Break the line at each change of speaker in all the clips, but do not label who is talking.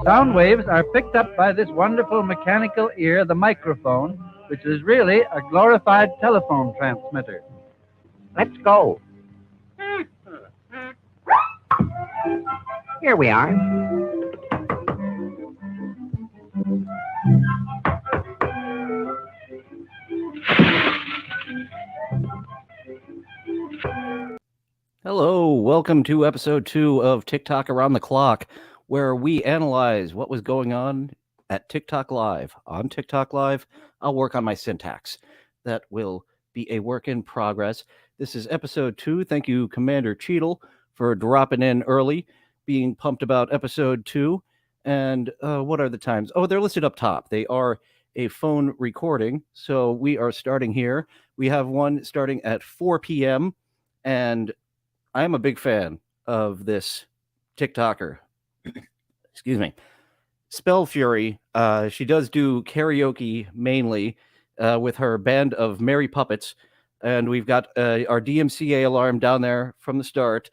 Sound waves are picked up by this wonderful mechanical ear, the microphone, which is really a glorified telephone transmitter. Let's go.
Here we are.
Hello, welcome to episode 2 of TikTok Around the Clock, where we analyze what was going on at TikTok Live. On TikTok Live, I'll work on my syntax. That will be a work in progress. This is episode 2. Thank you, Commander Cheadle, for dropping in early, being pumped about episode 2. And what are the times? Oh, they're listed up top. They are a phone recording, so we are starting here. We have one starting at 4 p.m., and I'm a big fan of this TikToker. Excuse me. Spell Fury. She does do karaoke mainly with her band of merry puppets. And we've got our DMCA alarm down there from the start.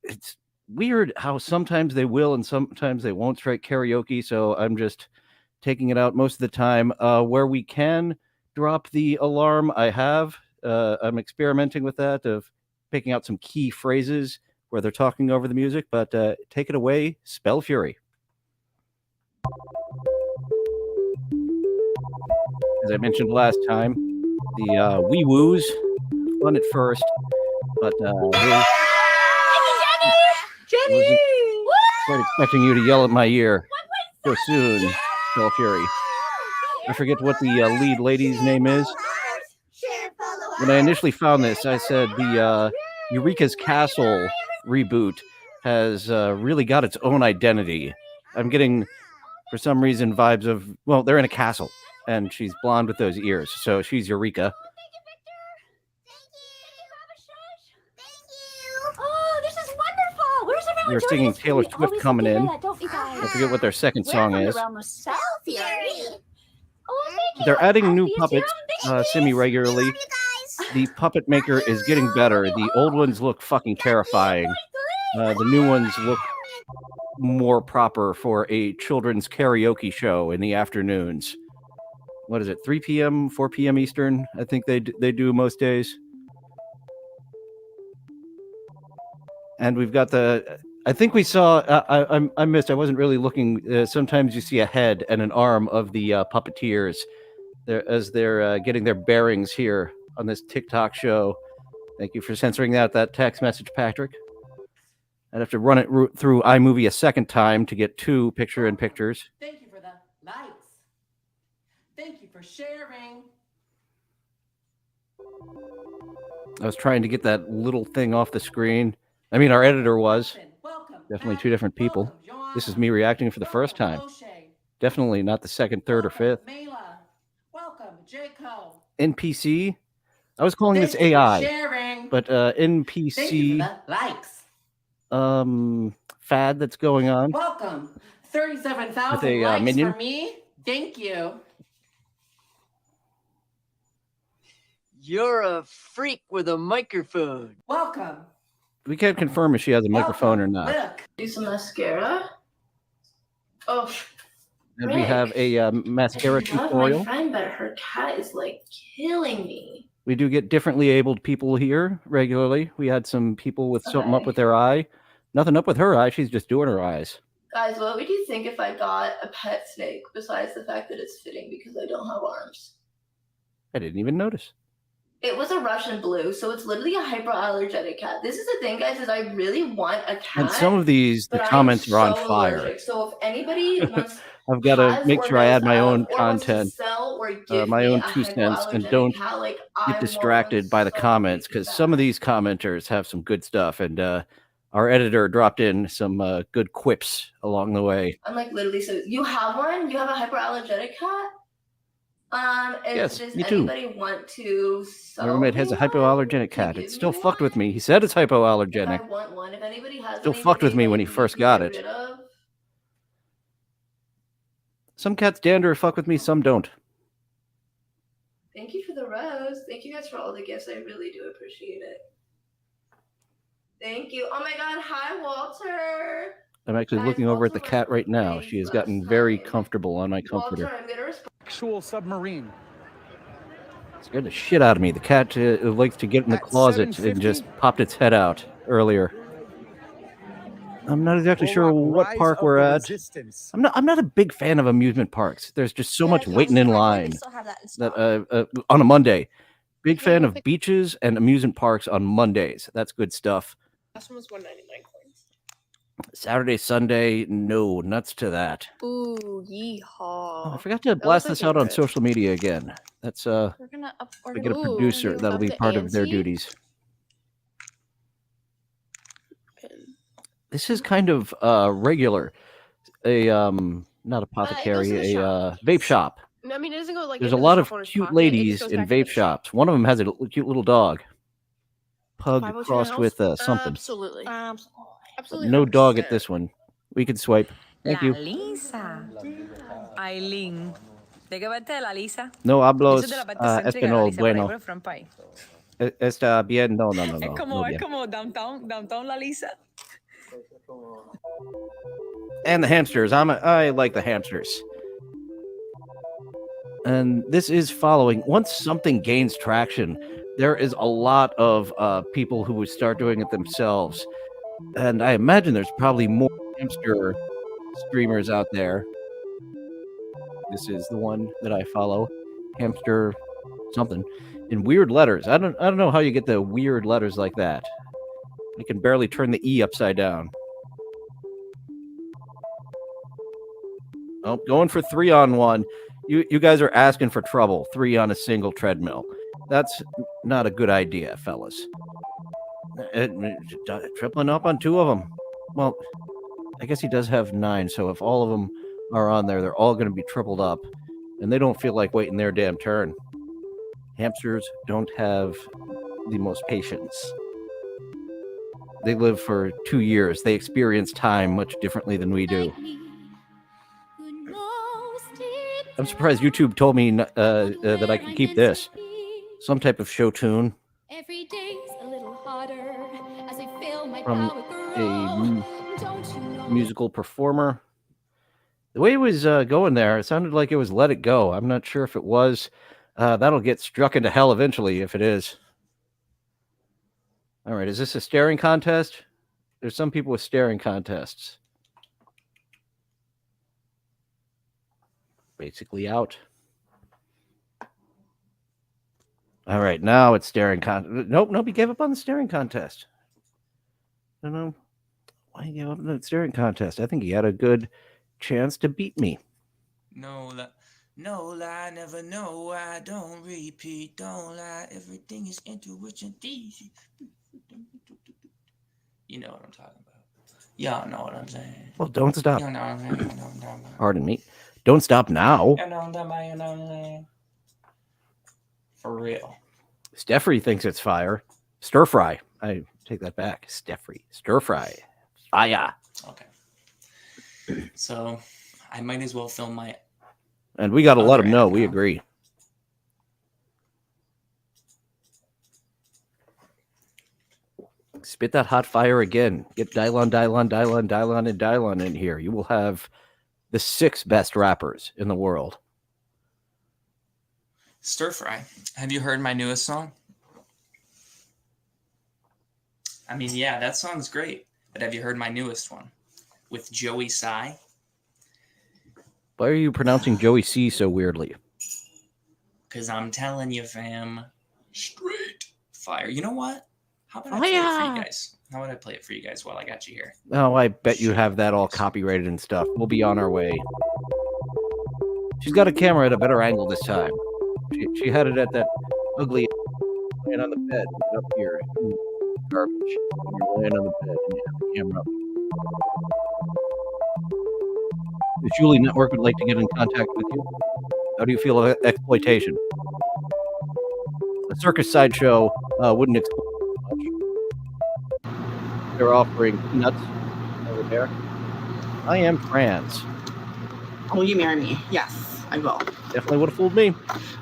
It's weird how sometimes they will and sometimes they won't strike karaoke. So I'm just taking it out most of the time. Where we can drop the alarm, I have. I'm experimenting with that of picking out some key phrases where they're talking over the music, but take it away, Spell Fury. As I mentioned last time, the wee woos fun at first, but
Jenny!
quite expecting you to yell at my ear so soon, Spell Fury. I forget what the lead lady's name is. When I initially found this, I said the Eureka's Castle reboot has really got its own identity. I'm getting, for some reason, vibes of, well, they're in a castle, and she's blonde with those ears, so she's Eureka.
Oh, this is wonderful. Where's everyone?
We're singing Taylor Swift coming in. I forget what their second song is. They're adding new puppets semi-regularly. The puppet maker is getting better. The old ones look fucking terrifying. The new ones look more proper for a children's karaoke show in the afternoons. What is it, 3 p.m., 4 p.m. Eastern? I think they do most days. And we've got the... I think we saw... I missed. I wasn't really looking. Sometimes you see a head and an arm of the puppeteers as they're getting their bearings here on this TikTok show. Thank you for censoring that text message, Patrick. I'd have to run it through iMovie a second time to get two picture-in-pictures.
Thank you for the likes. Thank you for sharing.
I was trying to get that little thing off the screen. I mean, our editor was.
Welcome.
Definitely two different people. This is me reacting for the first time. Definitely not the second, third, or fifth.
Welcome, Jaco.
NPC. I was calling this AI, but NPC.
Thank you for the likes.
Fad that's going on.
Welcome. 37,000
with a
likes
minion.
for me. Thank you.
You're a freak with a microphone.
Welcome.
We can't confirm if she has a microphone or not.
Look.
Do some mascara. Oh,
And we have a mascara
I love
tutorial.
my friend, but her cat is like killing me.
We do get differently abled people here regularly. We had some people with something up
Okay.
with their eye. Nothing up with her eye. She's just doing her eyes.
Guys, what would you think if I got a pet snake besides the fact that it's fitting because I don't have arms?
I didn't even notice.
It was a Russian blue, so it's literally a hyperallergenic cat. This is the thing, guys, is I really want a cat.
And some of these, the
but I am
comments are on
so
fire.
allergic. So if anybody wants
I've got to
has
make
or
sure I
knows
add my
of
own
or wants to
content,
sell or give
my
me
own
a
2 cents, and
hypoallergenic
don't
cat, like,
get
I'm
distracted by the
so
comments, because some of these commenters have some good stuff, and our editor dropped in some good quips along the way.
I'm like literally, so you have one? You have a hyperallergenic cat?
Yes,
Does
me too.
anybody want to sell
My roommate has a
me one?
hypoallergenic
To
cat.
give
It still
me
fucked
one?
with me. He said it's
If
hypoallergenic.
I want one, if anybody has
Still
any
fucked
that
with me
they
when
like
he first
need to
got
get
it.
rid of,
Some cats dander fuck with me, some don't.
thank you for the rose. Thank you guys for all the gifts. I really do appreciate it. Thank you. Oh my god, hi Walter.
I'm actually
Guys,
looking over at the
Walter
cat right now.
Mercury
She has
last
gotten very
time.
comfortable on my
Walter,
comforter.
I'm gonna respond.
Actual submarine.
Scared the shit out of me. The cat likes to get in the
At
closet and
7:50?
just popped its head out earlier. I'm not exactly sure what
Rise
park
of
we're
the
at.
Resistance.
I'm not a big fan of amusement parks. There's just so much waiting in line
Still have that in
that
stock.
on a Monday. Big fan of beaches and amusement parks on Mondays. That's good stuff.
Last one was 199 coins.
Saturday, Sunday, no, nuts to that.
Ooh,
Oh,
yeehaw.
I forgot to
was
blast
my
this out on
favorite.
social media again. That's
We're gonna up. We're
I
gonna
get a
Ooh,
producer.
move
That'll
up
be
to
part of their
Ansi.
duties.
Pin.
This is kind of regular. A not apothecary,
to the
a
shop.
vape shop.
No, I mean, it doesn't go like.
There's a
into the
lot
shop
of
owner's
cute
pocket, it just
ladies
goes
in
back into
vape
the shop.
shops. One of them has a cute little dog. Pug
502
crossed
house?
with something.
Absolutely.
But
Absolutely.
no dog at
100%.
this one. We can swipe. Thank
La
you.
Lisa. Aileen. ¿De qué parte de la Lisa?
No
Yo
hablos
soy de la parte céntrica de la
español
Lisa, por ahí
bueno.
por el front pie.
Está bien. No, no, no,
Es
no.
como,
No
es
bien.
como downtown la Lisa.
And the hamsters. I like the hamsters. And this is following. Once something gains traction, there is a lot of people who would start doing it themselves. And I imagine there's probably more hamster streamers out there. This is the one that I follow. Hamster something in weird letters. I don't know how you get the weird letters like that. You can barely turn the E upside down. Oh, going for 3-on-1. You guys are asking for trouble. 3 on a single treadmill. That's not a good idea, fellas. Tripling up on 2 of them. Well, I guess he does have 9, so if all of them are on there, they're all going to be tripled up, and they don't feel like waiting their damn turn. Hamsters don't have the most patience. They live for 2 years. They experience time much differently than we do. I'm surprised YouTube told me that I could keep this. Some type of show tune
Every day's a little harder as I feel my
from
power
a
grow. Don't you know?
musical performer. The way it was going there, it sounded like it was Let It Go. I'm not sure if it was. That'll get struck into hell eventually if it is. All right, is this a staring contest? There's some people with staring contests. Basically out. All right, now it's staring contest. Nope, he gave up on the staring contest. I don't know why he gave up on the staring contest. I think he had a good chance to beat me.
No lie, never know. I don't repeat, don't lie. Everything is intuition. You know what I'm talking about. Y'all know what I'm saying.
Well, don't stop.
You know what I'm saying. You know what I'm talking about.
Pardon me. Don't stop now.
You know what I'm talking about. You know what I'm saying. For real.
Steffrey thinks it's fire. Stir fry. I take that back. Steffrey. Stir fry. Fire.
Okay. So I might as well film my.
And we got to let
Other
him know.
ad
We
now.
agree. Spit that hot fire again. Get Dylon in here. You will have the 6 best rappers in the world.
Stir Fry. Have you heard my newest song? I mean, yeah, that song's great. But have you heard my newest one? With Joey Tsai?
Why are you pronouncing Joey C so weirdly?
Because I'm telling you, fam. Straight fire. You know what? How about I play it for you guys? How about I play it for you guys while I got you here?
Oh, I bet you have that all copyrighted and stuff. We'll be on our way. She's got a camera at a better angle this time. She had it at that ugly laying on the bed up here. Garbage. When you're laying on the bed and you have the camera up. The Julie Network would like to get in contact with you. How do you feel about exploitation? A circus sideshow wouldn't exploit much. They're offering peanuts over there. I am trans.
Will you marry me? Yes.
I will.
Definitely would have fooled me.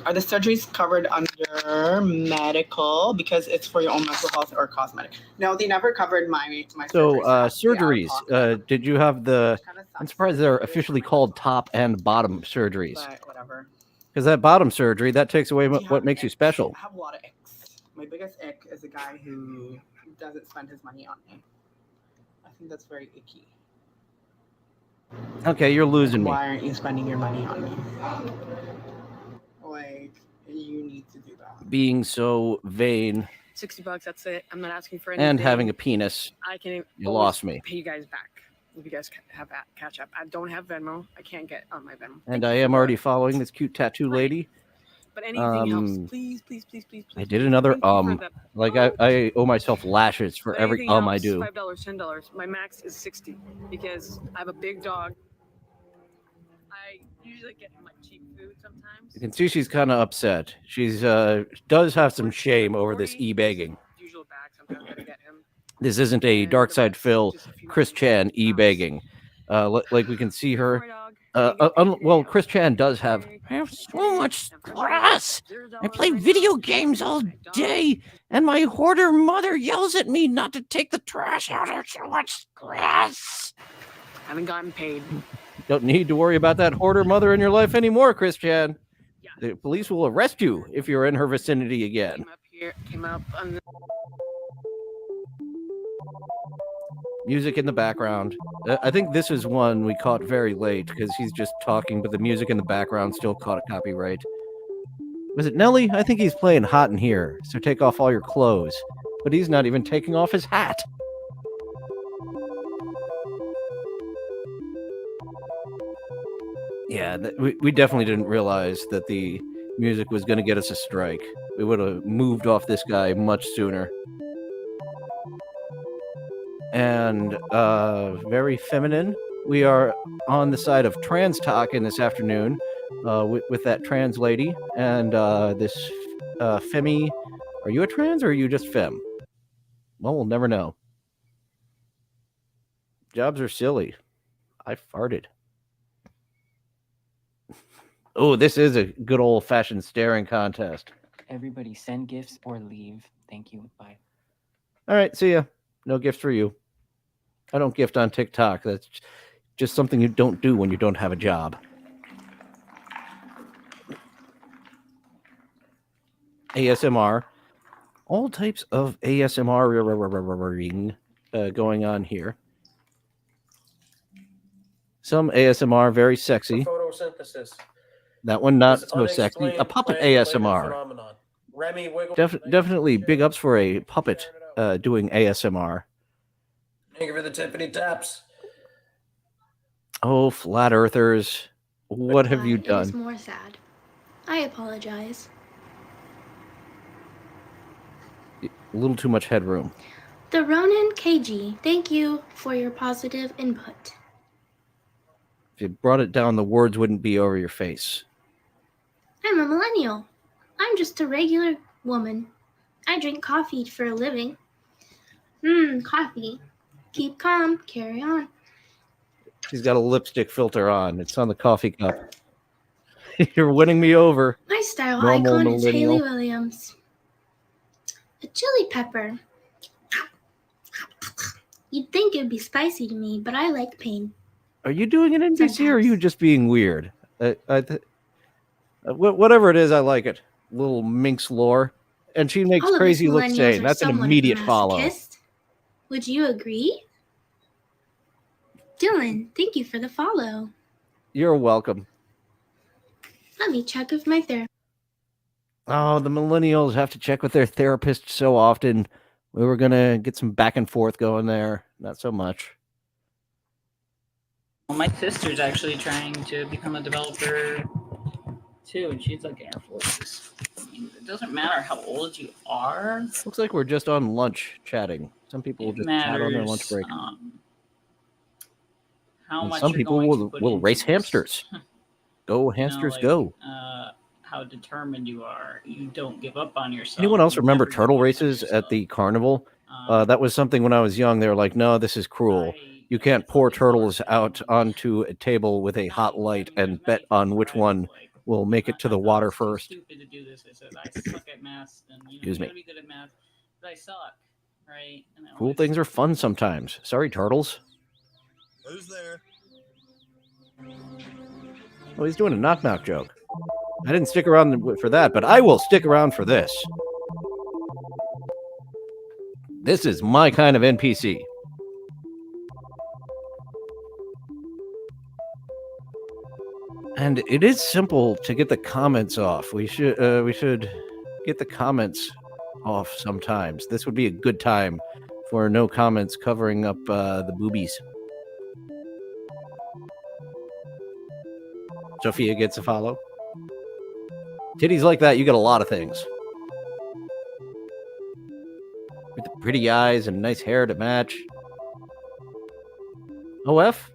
Are the surgeries covered under medical because it's for your own mental health or cosmetic? No, they never covered my
So,
surgeries.
surgeries. Did you have the? I'm surprised they're officially called top and bottom surgeries.
But whatever.
Because that bottom surgery that takes away
Do you
what
have
makes you
icks?
special.
I have a lot of icks. My biggest ick is a guy who doesn't spend his money on me. I think that's very icky.
Okay, you're losing me.
Why aren't you spending your money on me? Like, you need to do that.
Being so vain
$60. That's it. I'm not asking for anything.
and having a penis.
I can.
You lost me.
Pay you guys back if you guys have that catch up. I don't have Venmo. I can't get on my Venmo.
And I am already following this cute tattoo lady.
But anything helps. Please, please, please, please, please.
I did another
Thank you for that.
like I owe myself lashes for
But
every
anything
I
helps.
do.
$5, $10. My max is 60 because I have a big dog. I usually get him like cheap food sometimes.
You can see she's kind of upset. She's does have some shame over this e-begging.
Usual bag sometimes I get him.
This isn't a Dark Side Phil Chris Chan e-begging. Like we can see her. Well, Chris Chan does have. I have so much stress. I play video games all day, and my hoarder mother yells at me not to take the trash out. I have so much stress.
Haven't gotten paid.
Don't need to worry about that hoarder mother in your life anymore, Chris Chan. The police will arrest you if you're in her vicinity again.
Came up on the
Music in the background. I think this is one we caught very late because he's just talking, but the music in the background still caught a copyright. Was it Nelly? I think he's playing Hot in Here, so take off all your clothes. But he's not even taking off his hat. Yeah, we definitely didn't realize that the music was going to get us a strike. We would have moved off this guy much sooner. And very feminine. We are on the side of trans talk in this afternoon with that trans lady and this Femi. Are you a trans or are you just femme? Well, we'll never know. Jobs are silly. I farted. Oh, this is a good old-fashioned staring contest.
Everybody send gifts or leave. Thank you. Bye.
All right, see ya. No gifts for you. I don't gift on TikTok. That's just something you don't do when you don't have a job. ASMR. All types of ASMR going on here. Some ASMR very sexy.
Photosynthesis.
That one not
This
so sexy. A
unexplained
puppet
plant-related
ASMR.
phenomenon. Remy Wiggle.
Definitely big ups for a puppet doing ASMR.
Thank you for the Tiffany taps.
Oh, flat earthers. What have you
It was
done?
more sad. I apologize.
A little too much headroom.
The Ronin KG, thank you for your positive input.
If you brought it down, the words wouldn't be over your face.
I'm a millennial. I'm just a regular woman. I drink coffee for a living. Coffee. Keep calm. Carry on.
She's got a lipstick filter on. It's on the coffee cup. You're winning me over.
My style
Normal
icon is
millennial.
Haley Williams. A chili pepper. You'd think it'd be spicy to me, but I like pain.
Are you doing an NPC or are you just being weird? Whatever it is, I like it. Little minx lore. And she makes
All of us
crazy look
millennials
sane.
are
That's an
somewhat of
immediate follow.
masochist. Would you agree? Dylan, thank you for the follow.
You're welcome.
Let me check with my therapist.
Oh, the millennials have to check with their therapist so often. We were going to get some back and forth going there. Not so much.
Well, my sister's actually trying to become a developer too, and she's like Air Force. I mean, it doesn't matter how old you are.
Looks like we're just on lunch chatting. Some people will
It
just chat on their lunch
matters,
break.
How
And
much
some
you're
people
going to
will
put
race
into this.
hamsters. Go hamsters,
like,
go.
How determined you are. You don't give up on yourself.
Anyone else
You
remember
never
turtle races at the carnival? That was something when I was young. They were like, no, this is cruel. You can't pour turtles out onto a table with a hot light and bet on which one will make it to the water first.
Stupid to do this. I said I suck at math, and
Excuse me.
gotta be good at math, but I suck, right? And I
Cool things are fun sometimes. Sorry, turtles.
Who's there?
Oh, he's doing a knock-knock joke. I didn't stick around for that, but I will stick around for this. This is my kind of NPC. And it is simple to get the comments off. We should get the comments off sometimes. This would be a good time for no comments covering up the boobies. Sophia gets a follow. Titties like that, you get a lot of things. With the pretty eyes and nice hair to match. OF?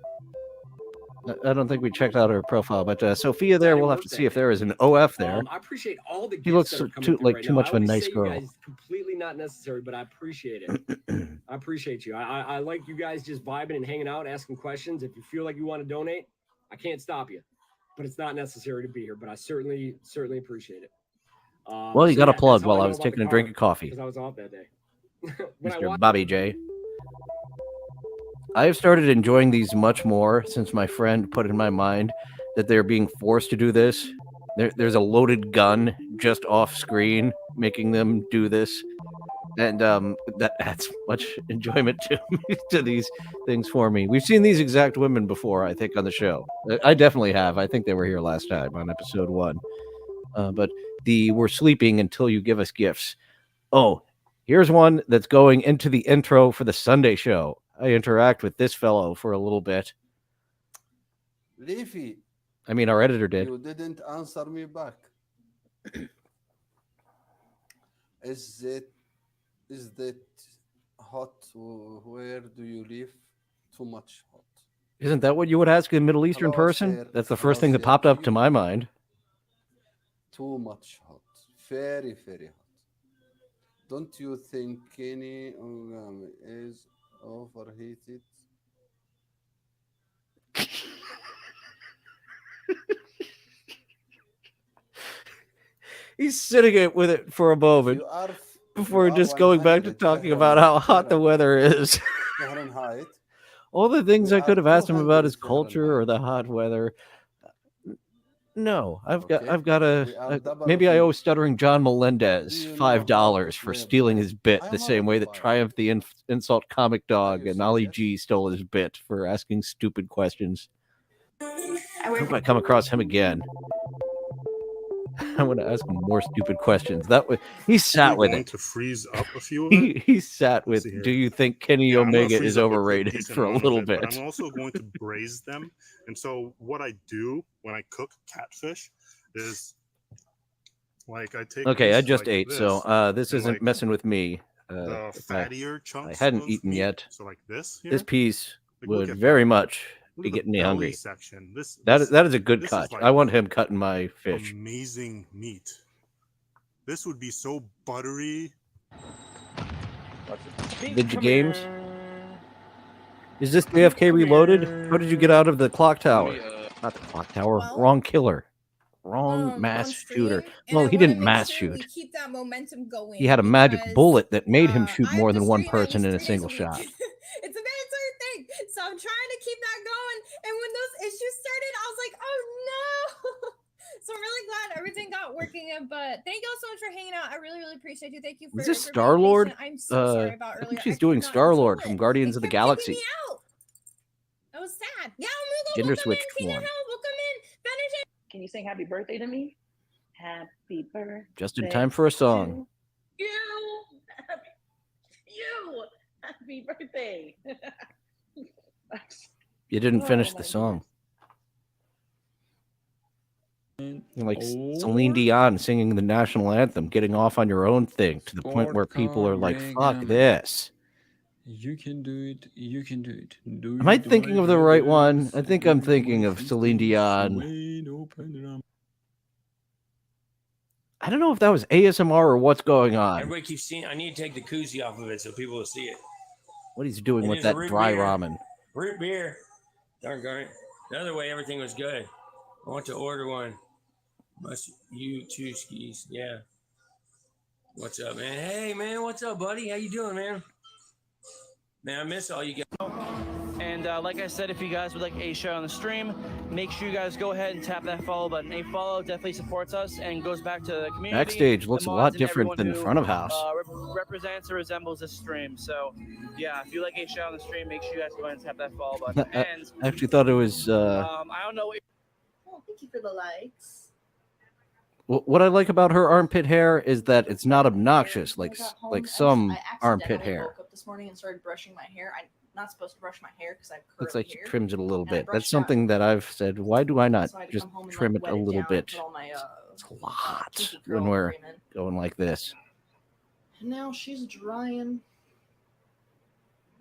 I don't think we checked out her profile, but Sophia there, we'll have to see if there is an OF there.
I appreciate all the
He looks
gifts that are coming
too,
through
like
right
too
now.
much of a
I always
nice
say you
girl.
guys completely not necessary, but I appreciate it. I appreciate you. I like you guys just vibing and hanging out, asking questions. If you feel like you want to donate, I can't stop you, but it's not necessary to be here. But I certainly appreciate it.
Well, you got a plug while I was taking a drink of coffee.
Because I was off that day.
Mr. Bobby J. I have started enjoying these much more since my friend put in my mind that they're being forced to do this. There's a loaded gun just off screen making them do this. And that adds much enjoyment to these things for me. We've seen these exact women before, I think, on the show. I definitely have. I think they were here last time on episode 1. But we're sleeping until you give us gifts. Oh, here's one that's going into the intro for the Sunday show. I interact with this fellow for a little bit.
Leafy.
I mean, our editor did.
You didn't answer me back. Is that hot? Where do you live? Too much hot.
Isn't that what you would ask a Middle Eastern person? That's the first thing that popped up to my mind.
Too much hot. Very, very hot. Don't you think Kenny is overheated?
He's sitting with it for a moment before just going back to talking about how hot the weather is.
Fahrenheit.
All the things I could have asked him about his culture or the hot weather. No, I've got maybe I owe Stuttering John Melendez $5 for stealing his bit the same way that Triumph the Insult Comic Dog and Ollie G stole his bit for asking stupid questions. I hope I come across him again. I want to ask him more stupid questions. He sat with it.
To freeze up a few of
He sat with. Do you think Kenny Omega is overrated for a little bit?
But I'm also going to braise them, and so what I do when I cook catfish is like I take.
Okay, I just
like
ate,
this,
so this
and,
isn't
like,
messing with me.
the fattier chunks.
I hadn't
of
eaten
meat.
yet.
So like this. Here,
This piece
like, look
would
at
very
that.
much
Look
be
at the
getting me
belly
hungry.
section. This
That is a good
this is
cut.
like
I want him cutting my fish.
amazing meat. This would be so buttery.
Did games? Is this AFK Reloaded? How did you get out of the clock tower? Not the clock tower. Wrong killer. Wrong mass shooter. Well, he didn't mass shoot.
Keep that momentum going.
He had a magic
because,
bullet that made him shoot more than one person in a single shot.
It's a mandatory thing. So I'm trying to keep that going. And when those issues started, I was like, oh no. So I'm really glad everything got working. But thank you all so much for hanging out. I really, really appreciate you. Thank you for
Is this
for being
Star-Lord?
patient. I'm so sorry about
I
earlier.
think she's
I
doing
could not
Star-Lord
control
from
it.
Guardians of the
They kept
Galaxy.
kicking me out. That was sad. Yeah,
Gender
welcome
switched
in, Tina
form.
Hill, welcome in. Finish it.
Can you sing happy birthday to me? Happy birthday.
Just in time for a song.
You. You. Happy birthday.
You didn't
Oh,
finish
my
the song. Like Celine Dion singing the national anthem, getting off on your own thing to the point where people are like, fuck this.
You can do it. You can do it.
Am I thinking of the right one? I think I'm thinking of Celine Dion. I don't know if that was ASMR or what's going on.
Everybody keeps seeing. I need to take the koozie off of it so people will see it.
What he's doing
And
with
there's
that
a root
dry
beer.
ramen.
Root beer. Darn it. The other way, everything was good. I want to order one. Must you two skis? Yeah. What's up, man? Hey, man. What's up, buddy? How you doing, man? Man, I miss all you guys.
And like I said, if you guys would like a shout on the stream, make sure you guys go ahead and tap that follow button. A follow definitely supports us and goes back to the community.
Backstage looks
the
a
mods,
lot
and
different
everyone
than
who,
front of house.
Represents or resembles this stream. So, yeah, if you like a shout on the stream, make sure you guys go ahead and tap that follow button. And
I actually thought it was.
I don't know.
Oh, thank you for the likes.
What I like about her armpit hair is that it's not obnoxious like some armpit hair.
I woke up this morning and started brushing my hair. I'm not supposed to brush my hair because I have curly
Looks like she
hair.
trims it a little
And I
bit.
brushed
That's something that I've said. Why do I not
So I had to
just
come home and,
trim it
wet
a little
down and
bit?
put all my,
It's a lot
kinky
when
curl
we're
cream in.
going like this.
And now she's drying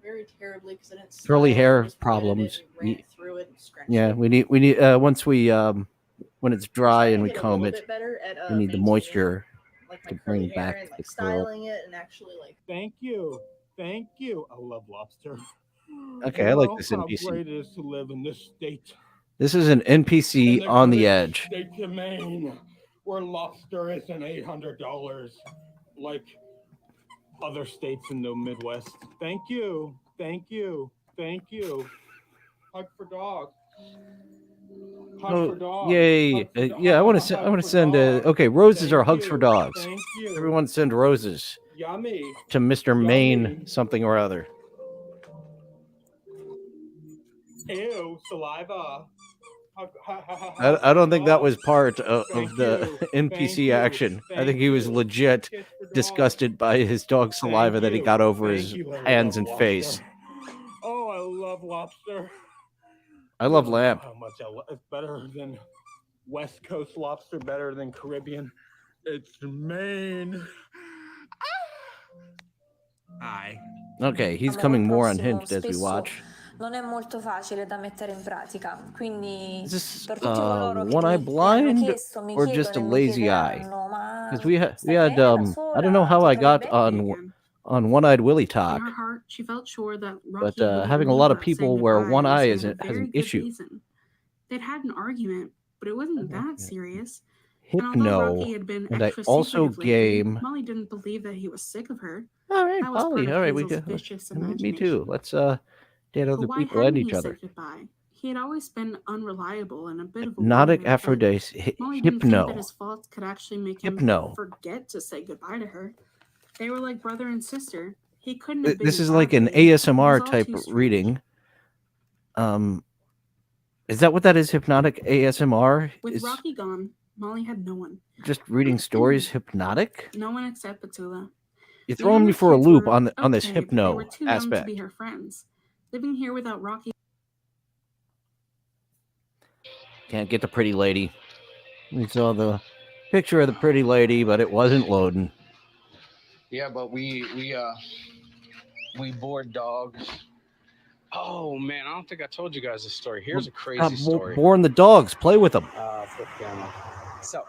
very terribly because I didn't.
Curly
style it. I
hair
just wetted
problems.
it and ran it through it and scratched
Yeah,
it.
we need once we when it's dry and we
Get a
comb
little
it,
bit better at,
we need the
maintaining,
moisture
like my
to
curly
bring
hair
back
and
the
like
curl.
styling it and actually like.
Thank you. Thank you. I love lobster.
Okay, I like
Well,
this
how
NPC.
great it is to live in this state.
This is an NPC
In
on the
great
edge.
State of Maine, where lobster is an $800, like other states in the Midwest. Thank you. Thank you. Thank you. Hug for dog. Hug for dog.
Yay! Yeah, I want to send. Okay, roses are hugs for dogs.
Thank you.
Everyone send roses
Yummy.
to Mr. Maine something or other.
Ew, saliva.
I don't think that was part of the NPC action. I think he was legit disgusted by his dog's saliva that he got over his hands and face.
Oh, I love lobster.
I love lamb.
How much it's better than West Coast lobster, better than Caribbean. It's Maine.
Hi.
Okay, he's coming more unhinged as we watch.
Non è molto facile da mettere in pratica, quindi
Is this
per tutti coloro che
one eye
mi hanno
blind
chiesto, mi
or just a
chiedono e mi
lazy eye?
chiederanno, ma
Because we had
stai bene da
I don't know how
sola?
I
Ti
got
trovi bene?
on One Eyed Willie Talk,
In her heart, she felt sure that
but
Rocky would
having a
leave
lot of
her,
people
saying
where
goodbye
one eye
was
has
for a
an
very good
issue.
reason. They'd had an argument, but it wasn't that serious. And although Rocky
Hypno,
had been
and I
extra
also
secretive lately,
game.
Molly didn't believe that he was sick of her.
All right,
That was part
Polly.
of
All right, we
Hazel's
could.
vicious
Me
imagination.
too. Let's date
But
other
why
people and
hadn't
each
he
other.
said goodbye? He had always been unreliable and a bit of a
Hypnotic
warrior, but
Aphrodite.
Molly didn't think that
Hypno.
his faults could actually make him
Hypno.
forget to say goodbye to her. They were like brother and sister. He couldn't have been
This
in
is like an
bad faith. It was
ASMR
all
type
too strange.
reading. Is that what that is? Hypnotic ASMR?
With
Is
Rocky gone, Molly had no one.
just reading stories hypnotic?
No one except Petula.
You're
The
throwing me
younger
for a
kids
loop
were
on this
okay, but they
hypno
were too young to
aspect.
be her friends. Living here without Rocky.
Can't get the pretty lady. We saw the picture of the pretty lady, but it wasn't loading.
Yeah, but we board dogs. Oh man, I don't think I told you guys this story. Here's a crazy story.
Born the dogs. Play with them.
Flip camera. So,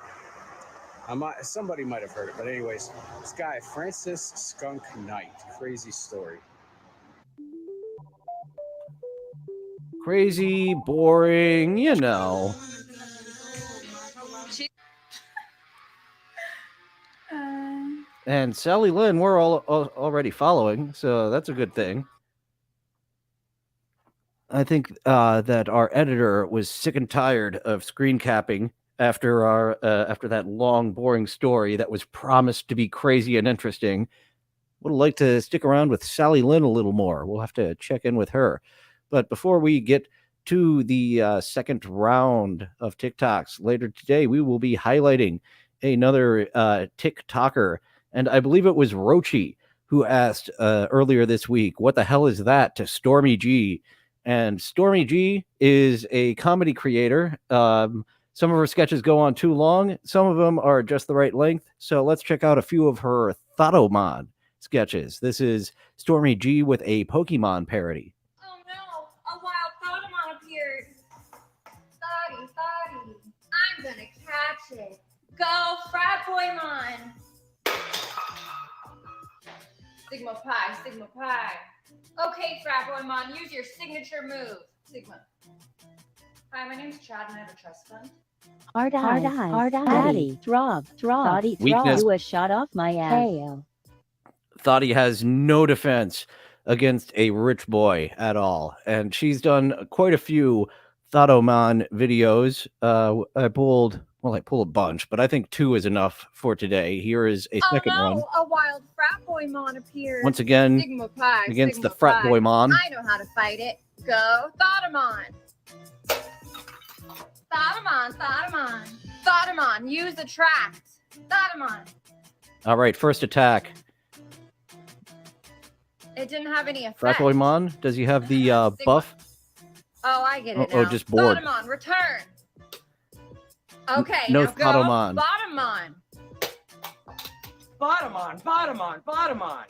somebody might have heard it, but anyways, this guy Francis Skunk Knight. Crazy story.
Crazy, boring, you know. And Sally Lynn, we're all already following, so that's a good thing. I think that our editor was sick and tired of screen capping after after that long, boring story that was promised to be crazy and interesting. Would like to stick around with Sally Lynn a little more. We'll have to check in with her. But before we get to the second round of TikToks later today, we will be highlighting another TikToker. And I believe it was Rochi who asked earlier this week, what the hell is that, to Stormy G? And Stormy G is a comedy creator. Some of her sketches go on too long. Some of them are just the right length. So let's check out a few of her Thotomon sketches. This is Stormy G with a Pokemon parody.
Oh no, a wild Pokemon appeared. Thoughty. I'm gonna catch it. Go, Frat Boymon. Sigma Pi. Okay, frat boy Mon, use your signature move. Sigma. Hi, my name's Chad, and I have a trust fund.
Hard eyes, daddy, throb,
Weakness.
you a shot off my ass.
Thought he has no defense against a rich boy at all. And she's done quite a few Thotoman videos. I pulled a bunch, but I think 2 is enough for today. Here is a second one.
A wild frat boy Mon appears.
Once again,
Sigma Pi,
against
Sigma
the frat
Pi.
boy Mon.
I know how to fight it. Go, Thotamon. Thotamon, use attract. Thotamon.
All right, first attack.
It didn't have any effect.
Frat boy Mon, does he have the buff?
Oh, I get it
Oh,
now.
just bored.
Thotamon, return. Okay,
No
now go.
Thotamon.
Bottomon.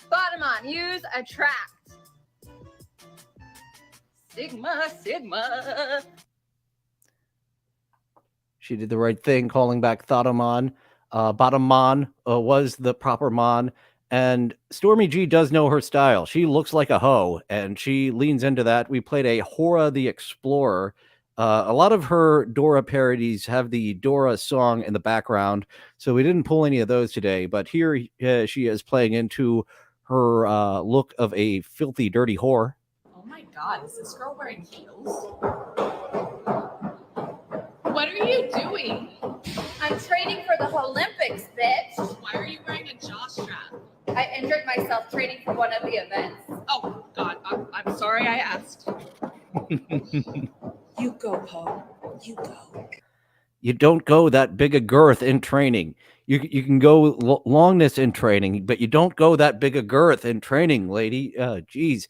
Bottomon, use attract. Sigma.
She did the right thing, calling back Thotamon. Bottomon was the proper Mon. And Stormy G does know her style. She looks like a hoe, and she leans into that. We played a Hora the Explorer. A lot of her Dora parodies have the Dora song in the background, so we didn't pull any of those today. But here she is playing into her look of a filthy, dirty whore.
Oh my god, is this girl wearing heels? What are you doing?
I'm training for the Olympics, bitch.
Why are you wearing a jaw strap?
I injured myself training for one of the events.
Oh god, I'm sorry I asked. You go, Poe. You go.
You don't go that big a girth in training. You can go longness in training, but you don't go that big a girth in training, lady. Geez.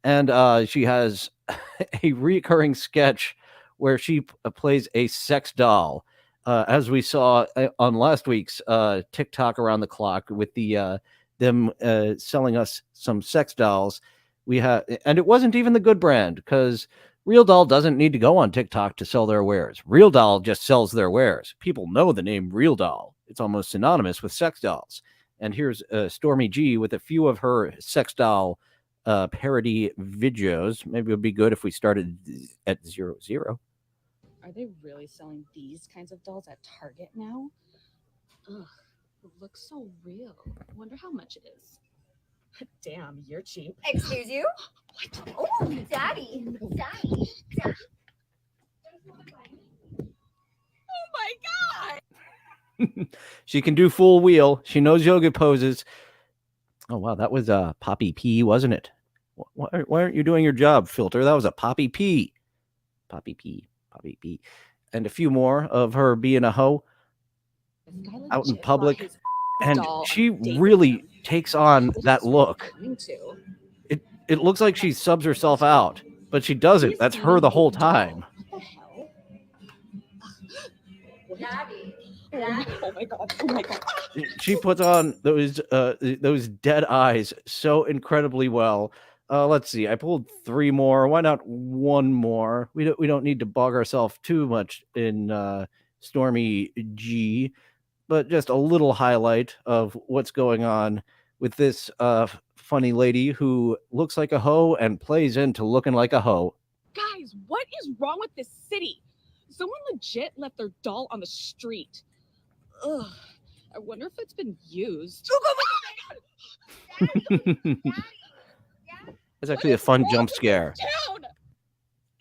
And she has a recurring sketch where she plays a sex doll, as we saw on last week's TikTok Around the Clock with the them selling us some sex dolls. And it wasn't even the good brand, because Real Doll doesn't need to go on TikTok to sell their wares. Real Doll just sells their wares. People know the name Real Doll. It's almost synonymous with sex dolls. And here's Stormy G with a few of her sex doll parody videos. Maybe it would be good if we started at 00.
Are they really selling these kinds of dolls at Target now? Ugh, it looks so real. Wonder how much it is. Damn, you're cheap.
Excuse you?
What?
Oh, daddy.
Oh my god!
She can do full wheel. She knows yoga poses. Oh, wow. That was Poppy P, wasn't it? Why aren't you doing your job, Filter? That was a Poppy P. Poppy P. And a few more of her being a hoe out in public. And she really takes on that look. It looks like she subs herself out, but she doesn't. That's her the whole time.
Daddy.
Oh my god. Oh my god.
She puts on those dead eyes so incredibly well. Let's see. I pulled 3 more. Why not 1 more? We don't need to bog ourselves too much in Stormy G, but just a little highlight of what's going on with this funny lady who looks like a hoe and plays into looking like a hoe.
Guys, what is wrong with this city? Someone legit left their doll on the street. Ugh. I wonder if it's been used. Oh my god!
It's actually a fun jump scare.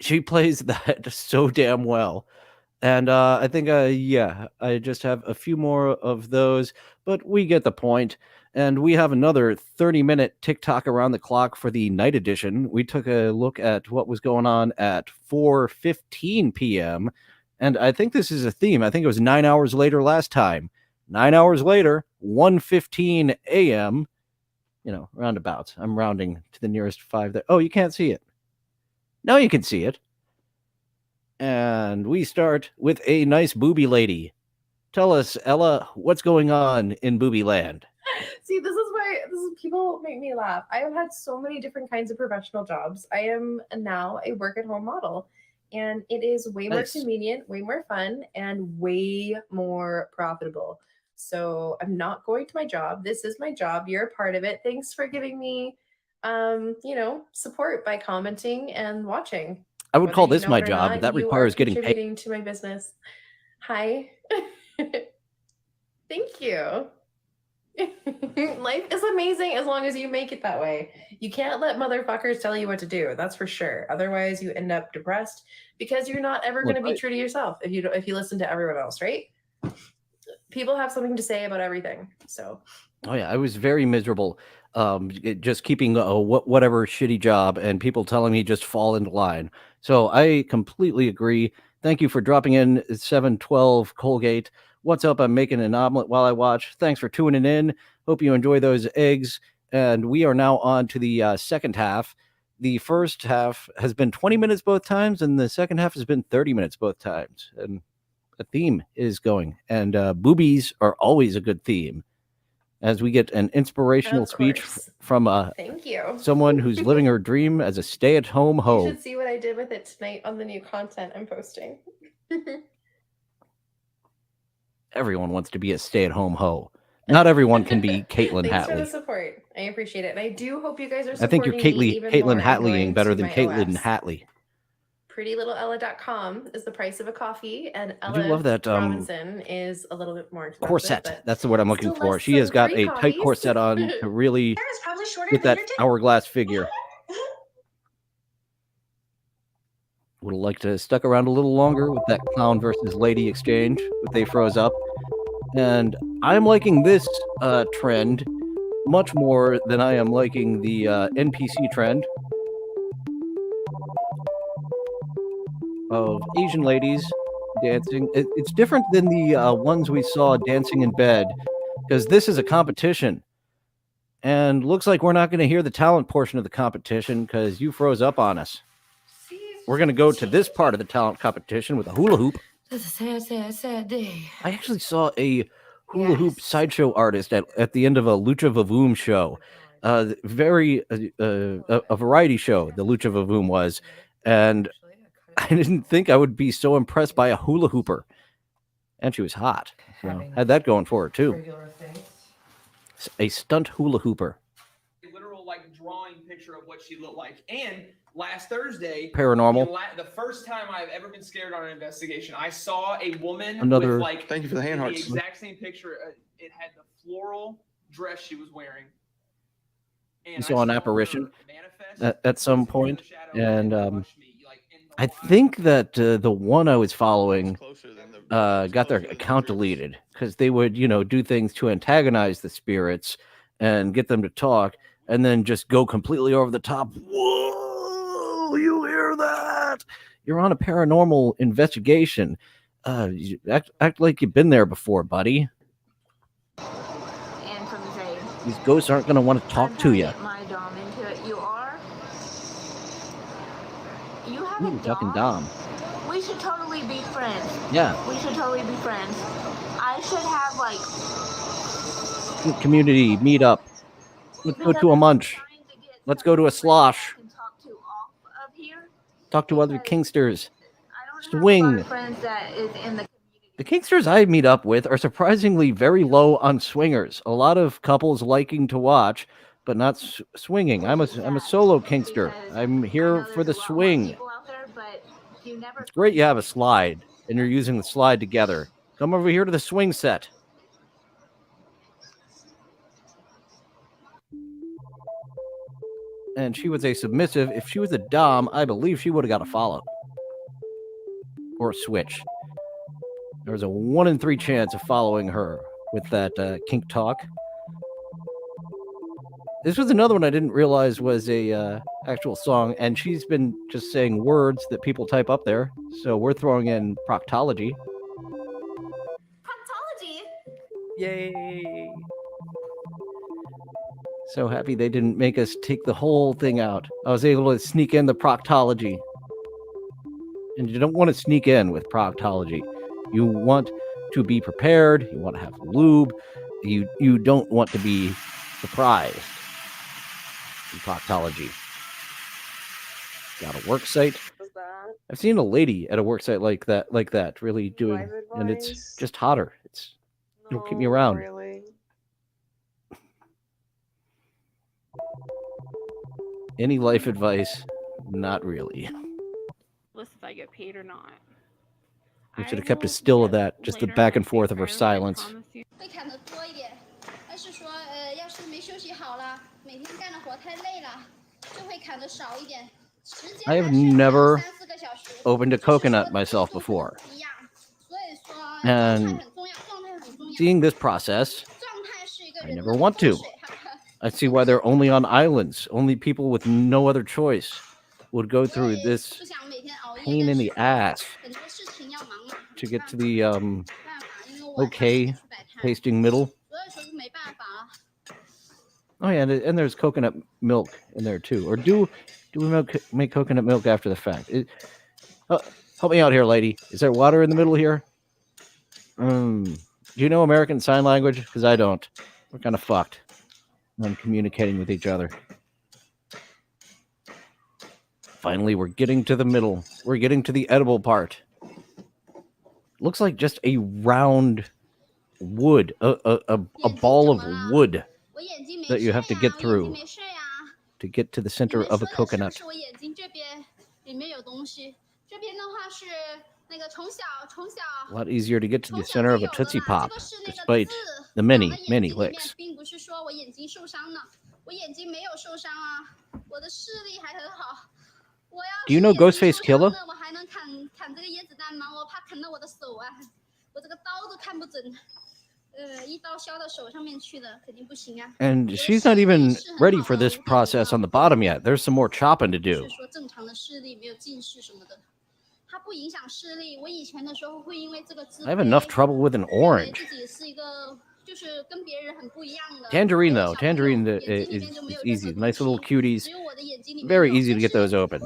She plays that so damn well. And I think, I just have a few more of those, but we get the point. And we have another 30-minute TikTok Around the Clock for the night edition. We took a look at what was going on at 4:15 p.m. And I think this is a theme. I think it was 9 hours later last time. 9 hours later, 1:15 a.m., roundabouts. I'm rounding to the nearest 5 there. Oh, you can't see it. No, you can see it. And we start with a nice booby lady. Tell us, Ella, what's going on in booby land?
See, this is people make me laugh. I have had so many different kinds of professional jobs. I am now a work-at-home model, and it is way more convenient, way more fun, and way more profitable. So I'm not going to my job. This is my job. You're a part of it. Thanks for giving me support by commenting and watching.
I would call
Whether you
this
know
my
it or
job,
not,
but that
you are
requires getting paid.
contributing to my business. Hi. Thank you. Life is amazing as long as you make it that way. You can't let motherfuckers tell you what to do. That's for sure. Otherwise, you end up depressed because you're not ever going to be true to yourself if you listen to everyone else, right? People have something to say about everything. So,
Oh yeah, I was very miserable. Just keeping whatever shitty job, and people telling me just fall into line. So I completely agree. Thank you for dropping in 712 Colgate. What's up? I'm making an omelet while I watch. Thanks for tuning in. Hope you enjoy those eggs. And we are now on to the second half. The first half has been 20 minutes both times, and the second half has been 30 minutes both times. And a theme is going. And boobies are always a good theme. As we get an inspirational speech from
thank you.
someone who's living her dream as a stay-at-home
You
hoe.
should see what I did with it tonight on the new content I'm posting.
Everyone wants to be a stay-at-home hoe. Not everyone can be Caitlin
Thanks for the
Hatley.
support. I appreciate it. And I do hope you guys are
I think
supporting
you're
me even
Caitlin
more and
Hatleying
going
better
to
than
my
Caitlin
OS.
Hatley.
PrettyLittleElla.com is the price of a coffee, and
I do
Ella
love that
Robinson is a little bit more expensive.
corset.
but
That's the word I'm looking
still
for.
less
She has
than
got
3
a tight
coffees.
corset on to really
probably shorter
get
than
that
your dick.
hourglass figure. Would have liked to have stuck around a little longer with that clown versus lady exchange, but they froze up. And I'm liking this trend much more than I am liking the NPC trend of Asian ladies dancing. It's different than the ones we saw dancing in bed, because this is a competition. And looks like we're not going to hear the talent portion of the competition because you froze up on us. We're going to go to this part of the talent competition with a hula hoop.
That's a sad, sad, sad day.
I actually saw a hula hoop sideshow artist at the end of a Lucha Vavoom show. A variety show, the Lucha Vavoom was. And I didn't think I would be so impressed by a hula hooper. And she was hot. So had that going for her, too. A stunt hula hooper.
Literal drawing picture of what she looked like. And last Thursday,
Paranormal.
The first time I've ever been scared on an investigation, I saw a woman
Another-
with
Thank you for the hand hearts.
The exact same picture. It had the floral dress she was wearing.
You saw an apparition at some point, and I think that the one I was following got their account deleted because they would, do things to antagonize the spirits and get them to talk, and then just go completely over the top. Whoa! You hear that? You're on a paranormal investigation. You act like you've been there before, buddy.
And from Zay.
These ghosts aren't going to want to talk to you.
My dom into it. You are? You have
Ooh,
a
talking
dom?
Dom.
We should totally be friends.
Yeah.
We should totally be friends. I should have
Community meet up. Let's go to a munch. Let's go to a slosh. Talk to other Kingsters. Swing.
friends that is in the
The Kingsters I meet up with are surprisingly very low on swingers. A lot of couples liking to watch, but not swinging. I'm a solo Kingster. I'm here for the swing. It's great you have a slide and you're using the slide together. Come over here to the swing set. And she was a submissive. If she was a dom, I believe she would have got a follow. Or a switch. There was a 1 in 3 chance of following her with that kink talk. This was another one I didn't realize was a actual song, and she's been just saying words that people type up there. So we're throwing in proctology.
Proctology.
Yay! So happy they didn't make us take the whole thing out. I was able to sneak in the proctology. And you don't want to sneak in with proctology. You want to be prepared. You want to have lube. You don't want to be surprised in proctology. Got a work site. I've seen a lady at a work site like that, really doing, and it's just hotter. It'll keep me around.
Really?
Any life advice? Not really.
If I get paid or not.
We should have kept a still of that, just the back and forth of her silence.
会看得多一点，而是说要是没休息好了，每天干的活太累了，就会看得少一点。
I have never opened a coconut myself before. And seeing this process, I never want to. I see why they're only on islands. Only people with no other choice would go through this pain in the ass to get to the okay tasting middle. Oh yeah, and there's coconut milk in there too. Or do we make coconut milk after the fact? Help me out here, lady. Is there water in the middle here? Do you know American Sign Language? Because I don't. We're kind of fucked on communicating with each other. Finally, we're getting to the middle. We're getting to the edible part. Looks like just a round wood, a ball of wood that you have to get through to get to the center of a coconut. A lot easier to get to the center of a Tootsie Pop, despite the many, many licks. Do you know Ghostface Killah? And she's not even ready for this process on the bottom yet. There's some more chopping to do. I have enough trouble with an orange. Tangerine, though. Tangerine is easy. Nice little cuties. Very easy to get those open.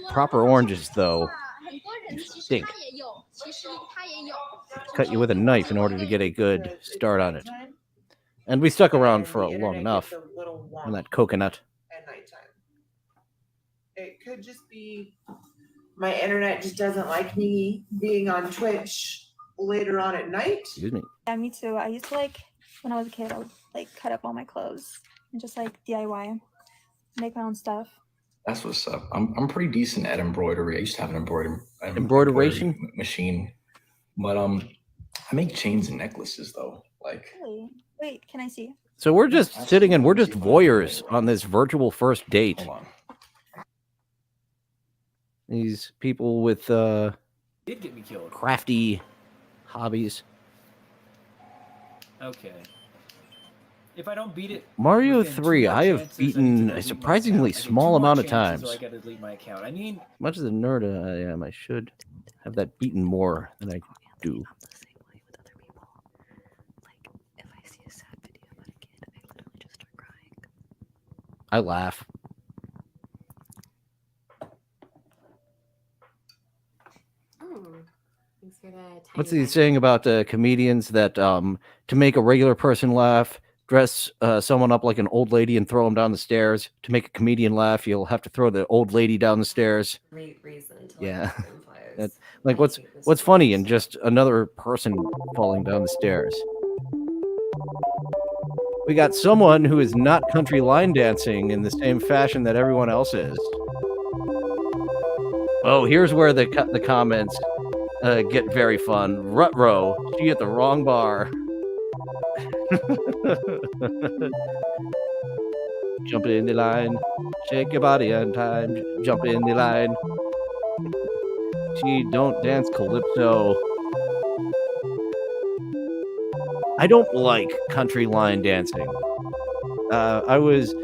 Proper oranges, though, stink. Cut you with a knife in order to get a good start on it. And we stuck around for long enough on that coconut.
At nighttime. It could just be my internet just doesn't like me being on Twitch later on at night.
Excuse me.
Yeah, me too. I used to when I was a kid, I would cut up all my clothes and just DIY, make my own stuff.
That's what's up. I'm pretty decent at embroidery. I used to have an embroidery machine, but I make chains and necklaces though.
Really? Wait, can I see?
So we're just sitting and we're just voyeurs on this virtual first date.
Hold on.
These people with
Did get me killed.
crafty hobbies.
Okay. If I don't beat it,
Mario
within
3,
2
I have
chances,
beaten
I
a
need to
surprisingly
delete my account. I get 2
small
more
amount of
chances,
times.
So I gotta delete my account. I mean,
Much as a nerd I am, I should have that beaten more than I do. I laugh. What's he saying about comedians that to make a regular person laugh, dress someone up like an old lady and throw them down the stairs? To make a comedian laugh, you'll have to throw the old lady down the stairs.
Great reason to
Yeah. What's funny in just another person falling down the stairs? We got someone who is not country line dancing in the same fashion that everyone else is. Oh, here's where the comments get very fun. Rutro, she hit the wrong bar. Jump in the line, shake your body on time. Jump in the line. She don't dance calypso. I don't like country line dancing. I was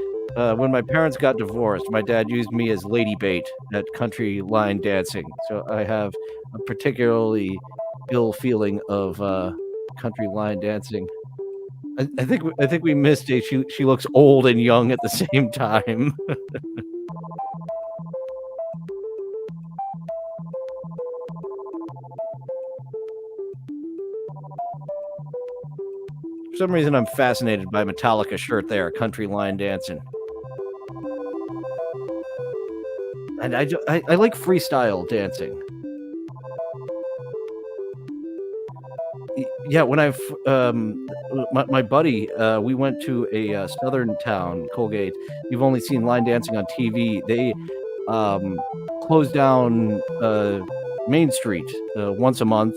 when my parents got divorced, my dad used me as lady bait at country line dancing. So I have a particularly ill feeling of country line dancing. I think we missed it. She looks old and young at the same time. For some reason, I'm fascinated by Metallica shirt there, country line dancing. And I like freestyle dancing. yeah, when my buddy, we went to a southern town, Colgate. You've only seen line dancing on TV. They closed down Main Street once a month,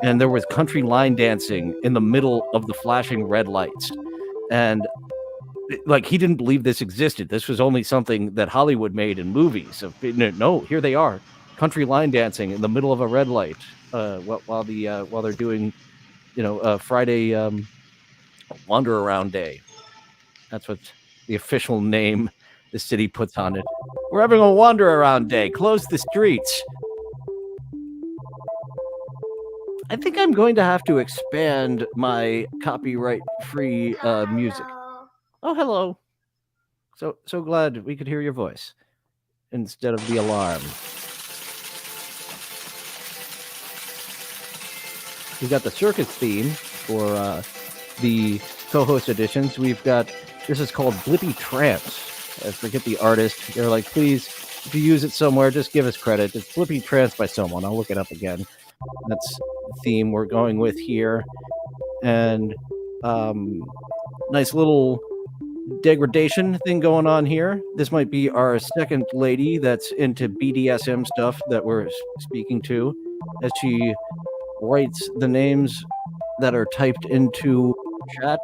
and there was country line dancing in the middle of the flashing red lights. And like, he didn't believe this existed. This was only something that Hollywood made in movies. No, here they are, country line dancing in the middle of a red light while they're doing, Friday Wander Around Day. That's what the official name the city puts on it. We're having a Wander Around Day. Close the streets. I think I'm going to have to expand my copyright-free music. Oh, hello. So glad we could hear your voice instead of the alarm. We've got the circus theme for the co-host editions. We've got, this is called Blippy Trance. I forget the artist. They're like, please, if you use it somewhere, just give us credit. It's Blippy Trance by someone. I'll look it up again. That's the theme we're going with here. And nice little degradation thing going on here. This might be our second lady that's into BDSM stuff that we're speaking to, as she writes the names that are typed into chat.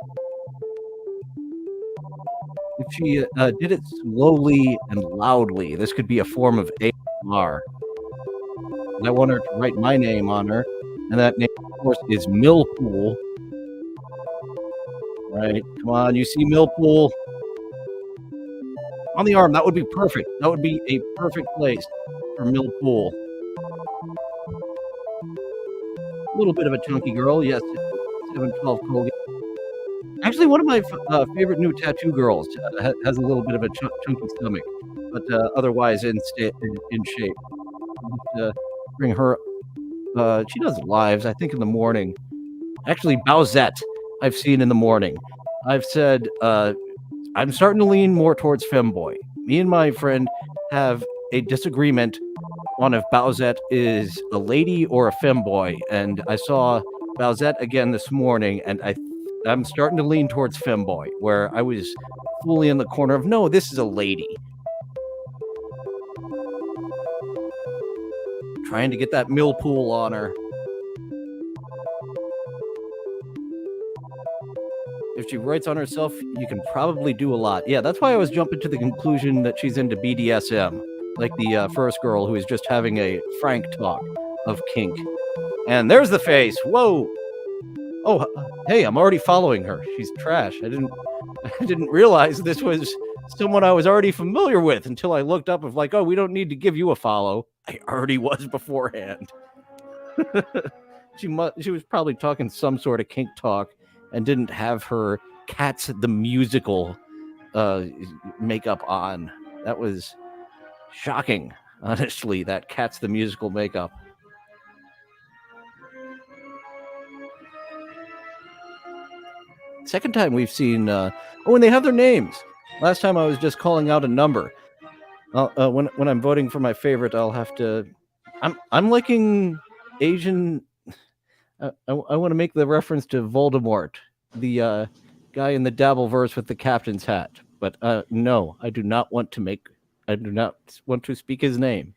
If she did it slowly and loudly, this could be a form of ASMR. And I want her to write my name on her, and that name, of course, is Millpool. Right, come on, you see Millpool on the arm. That would be perfect. That would be a perfect place for Millpool. A little bit of a chunky girl, yes. 712 Colgate. Actually, one of my favorite new tattoo girls has a little bit of a chunky stomach, but otherwise in shape. Bring her. She does lives, I think, in the morning. Actually, Bowsette, I've seen in the morning. I've said I'm starting to lean more towards femboy. Me and my friend have a disagreement on if Bowsette is a lady or a femboy, and I saw Bowsette again this morning, and I'm starting to lean towards femboy, where I was fully in the corner of, no, this is a lady. Trying to get that Millpool on her. If she writes on herself, you can probably do a lot. Yeah, that's why I was jumping to the conclusion that she's into BDSM, like the first girl who is just having a frank talk of kink. And there's the face. Whoa. Oh, hey, I'm already following her. She's trash. I didn't realize this was someone I was already familiar with until I looked up of like, oh, we don't need to give you a follow. I already was beforehand. She was probably talking some sort of kink talk and didn't have her Cats the Musical makeup on. That was shocking, honestly, that Cats the Musical makeup. Second time we've seen, and they have their names. Last time I was just calling out a number. When I'm voting for my favorite, I'll have to. I'm liking Asian. I want to make the reference to Voldemort, the guy in the Dabbleverse with the captain's hat. But no, I do not want to speak his name.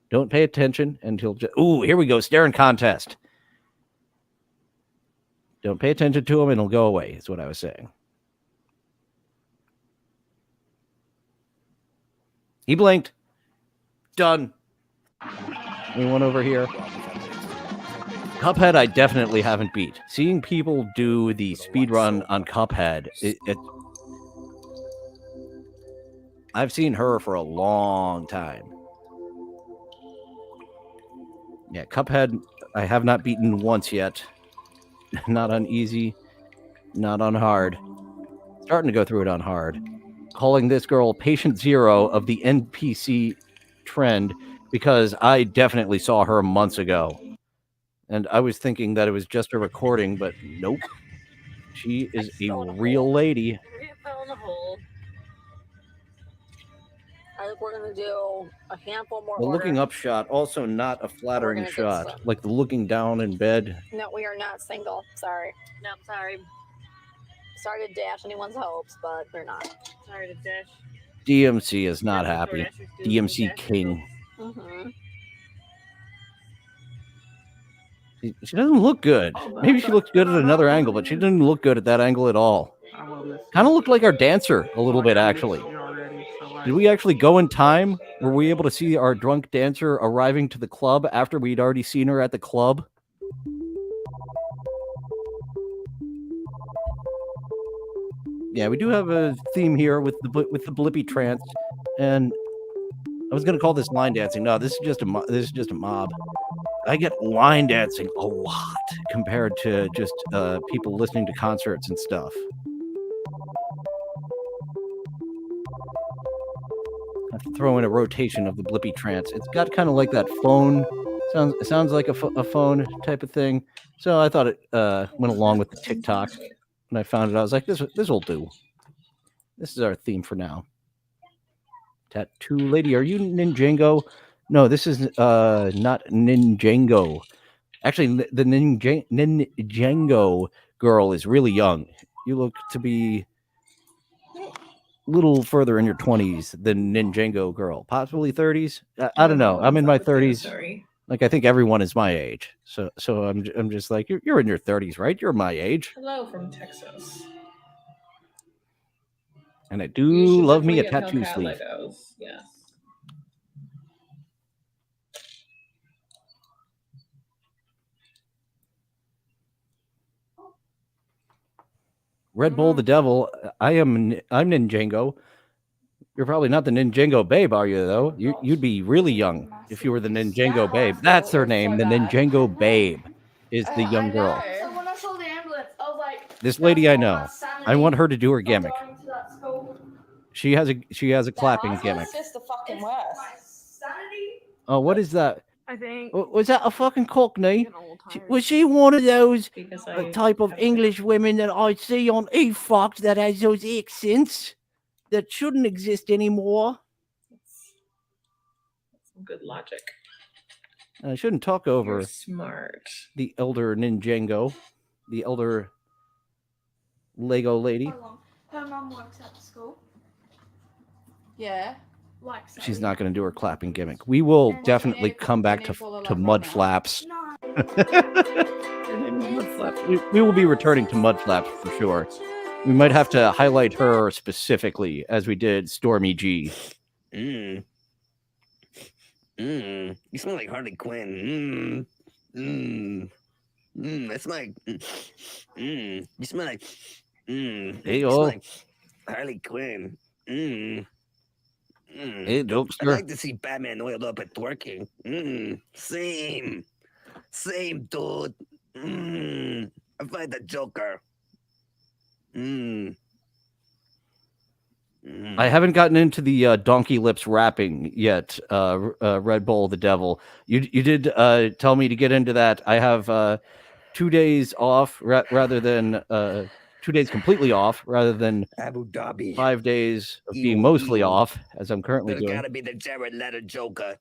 Don't pay attention, and he'll just. Ooh, here we go, staring contest. Don't pay attention to him, and he'll go away. Is what I was saying. He blinked. Done. Anyone over here? Cuphead I definitely haven't beat. Seeing people do the speedrun on Cuphead, I've seen her for a long time. Yeah, Cuphead I have not beaten once yet. Not on easy, not on hard. Starting to go through it on hard. Calling this girl Patient Zero of the NPC trend because I definitely saw her months ago. And I was thinking that it was just a recording, but nope. She is a real lady.
We fell in a hole.
I think we're gonna do a handful more.
The looking
orders.
up shot, also not a flattering
gonna get
shot.
some.
Like the looking down in bed.
No, we are not single. Sorry. No, sorry. Sorry to dash anyone's hopes, but we're not. Sorry to dash.
DMC is not happy. DMC King.
Mm-hmm.
She doesn't look good. Maybe she looks good at another angle, but she didn't look good at that angle at all. Kind of looked like our dancer a little bit, actually. Did we actually go in time? Were we able to see our drunk dancer arriving to the club after we'd already seen her at the club? Yeah, we do have a theme here with the Blippy trance, and I was gonna call this line dancing. No, this is just a mob. I get line dancing a lot compared to just people listening to concerts and stuff. I have to throw in a rotation of the Blippy trance. It's got kind of like that phone. Sounds like a phone type of thing. So I thought it went along with the TikTok. When I found it, I was like, this will do. This is our theme for now. Tattoo lady, are you Ninjago? No, this is not Ninjago. Actually, the Ninjago girl is really young. You look to be a little further in your 20s than Ninjago girl. Possibly 30s. I don't know. I'm in my 30s.
Sorry.
Like, I think everyone is my age. So I'm just like, you're in your 30s, right? You're my age.
Hello from Texas.
And I
You
do
should
love me a
definitely
tattoo
get
sleeve.
Hellcat Legos. Yes.
Red Bull the Devil. I'm Ninjago. You're probably not the Ninjago babe, are you? Though you'd be really young if you were the Ninjago babe. That's her name. The Ninjago babe is the young girl.
So when I saw the ambulance, I was like,
This lady I know. I want her to do her gimmick.
going to that school.
She has a clapping gimmick.
It's just the fucking worst.
Oh, what is that?
I think.
Was that a fucking cockney? Was she one of those
I
type of English women that I see on E-Fox that has those accents that shouldn't exist anymore?
Some good logic.
I shouldn't talk over
You're smart.
the elder Ninjago, the elder Lego lady.
Her mum works at the school.
Yeah.
Like
She's not going to do her clapping gimmick. We will definitely come back to Mud Flaps. We will be returning to Mud Flaps for sure. We might have to highlight her specifically, as we did Stormy G.
You smell like Harley Quinn. That's like. You smell like.
Hey,
you smell
oh.
like Harley Quinn.
Hey,
I'd
dopester.
like to see Batman oiled up and twerking. Same, dude. I find the Joker.
I haven't gotten into the Donkey Lips rapping yet, Red Bull the Devil. You did tell me to get into that. I have 2 days off rather than 2 days completely off rather than
Abu Dhabi.
5 days of being mostly off, as I'm currently
There's
doing.
gotta be the Jared Leto Joker.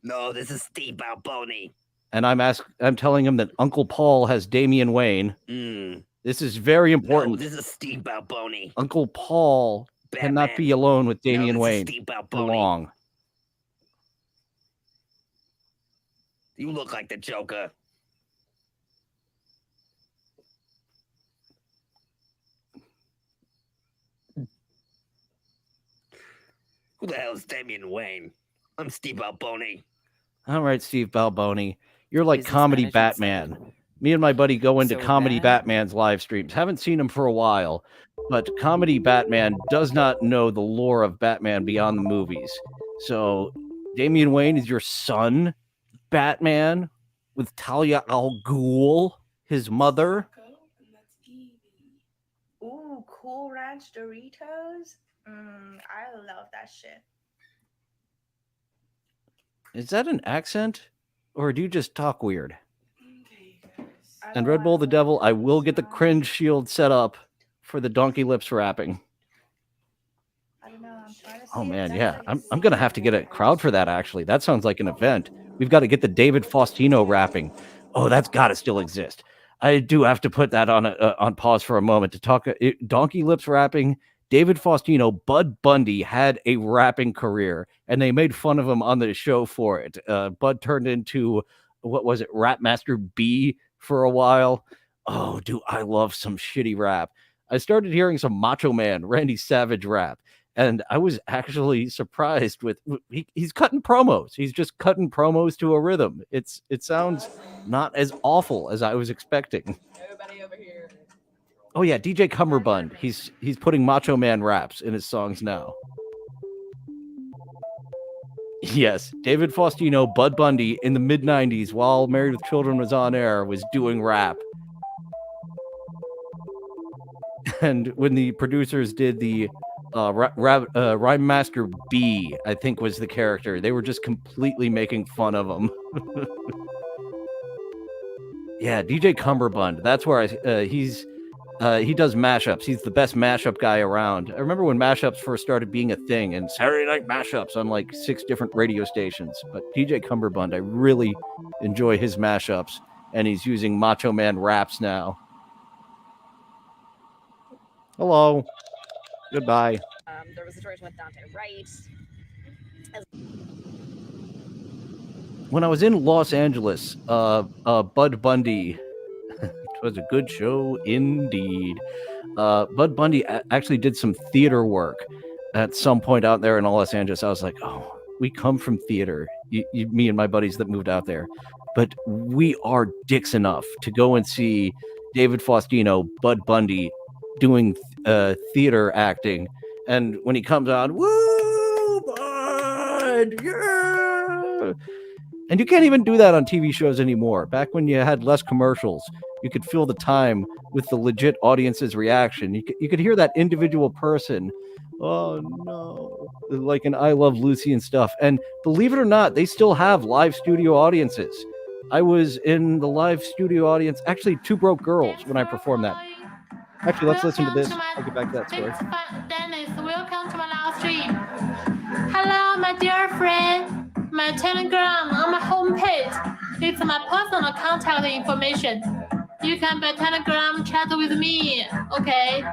No, this is Steve Alboni.
And I'm telling him that Uncle Paul has Damian Wayne. This is very
No,
important.
this is Steve Alboni.
Uncle Paul cannot be alone with Damian
this is
Wayne
Steve
for
Alboni.
long.
You look like the Joker. Who the hell is Damian Wayne? I'm Steve Alboni.
All right, Steve Balboni. You're like
Is this
Comedy
Spanish
Batman. Me and my buddy go into
So
Comedy
bad?
Batman's live streams. Haven't seen him for a while, but Comedy Batman does not know the lore of Batman beyond the movies. So, Damian Wayne is your son, Batman, with Talia al Ghul, his mother.
Ooh, Cool Ranch Doritos. I love that shit.
Is that an accent? Or do you just talk weird? And Red Bull the Devil, I will get the cringe shield set up for the Donkey Lips rapping.
I don't know. I'm trying to
Oh man, yeah. I'm gonna have to get a crowd for that actually. That sounds like an event. We've got to get the David Faustino rapping. Oh, that's gotta still exist. I do have to put that on pause for a moment to talk. Donkey Lips rapping. David Faustino, Bud Bundy had a rapping career, and they made fun of him on the show for it. Bud turned into, what was it, Rap Master B for a while. Oh, dude, I love some shitty rap. I started hearing some Macho Man, Randy Savage rap, and I was actually surprised with he's cutting promos. He's just cutting promos to a rhythm. It sounds not as awful as I was expecting.
Everybody over here.
Oh yeah, DJ Cumberbund. He's putting Macho Man raps in his songs now. Yes, David Faustino, Bud Bundy in the mid-90s while Married with Children was on air was doing rap. And when the producers did the Rhyme Master B, I think was the character, they were just completely making fun of him. Yeah, DJ Cumberbund. That's where he does mashups. He's the best mashup guy around. I remember when mashups first started being a thing and Saturday night mashups on like 6 different radio stations. But DJ Cumberbund, I really enjoy his mashups, and he's using Macho Man raps now. Hello. Goodbye.
There was a situation with Dante Wright.
When I was in Los Angeles, Bud Bundy, it was a good show indeed. Bud Bundy actually did some theater work at some point out there in Los Angeles. I was like, oh, we come from theater, me and my buddies that moved out there, but we are dicks enough to go and see David Faustino, Bud Bundy doing theater acting. And when he comes on, woo, Bud, yeah! And you can't even do that on TV shows anymore. Back when you had less commercials, you could feel the time with the legit audience's reaction. You could hear that individual person. Oh no, like an I Love Lucy and stuff. And believe it or not, they still have live studio audiences. I was in the live studio audience, actually 2 Broke Girls, when I performed that. Actually, let's listen to this. I'll get back to that story.
Dennis, welcome to my live stream. Hello, my dear friend. My Telegram on my homepage. It's my personal contact information. You can by Telegram chat with me, okay?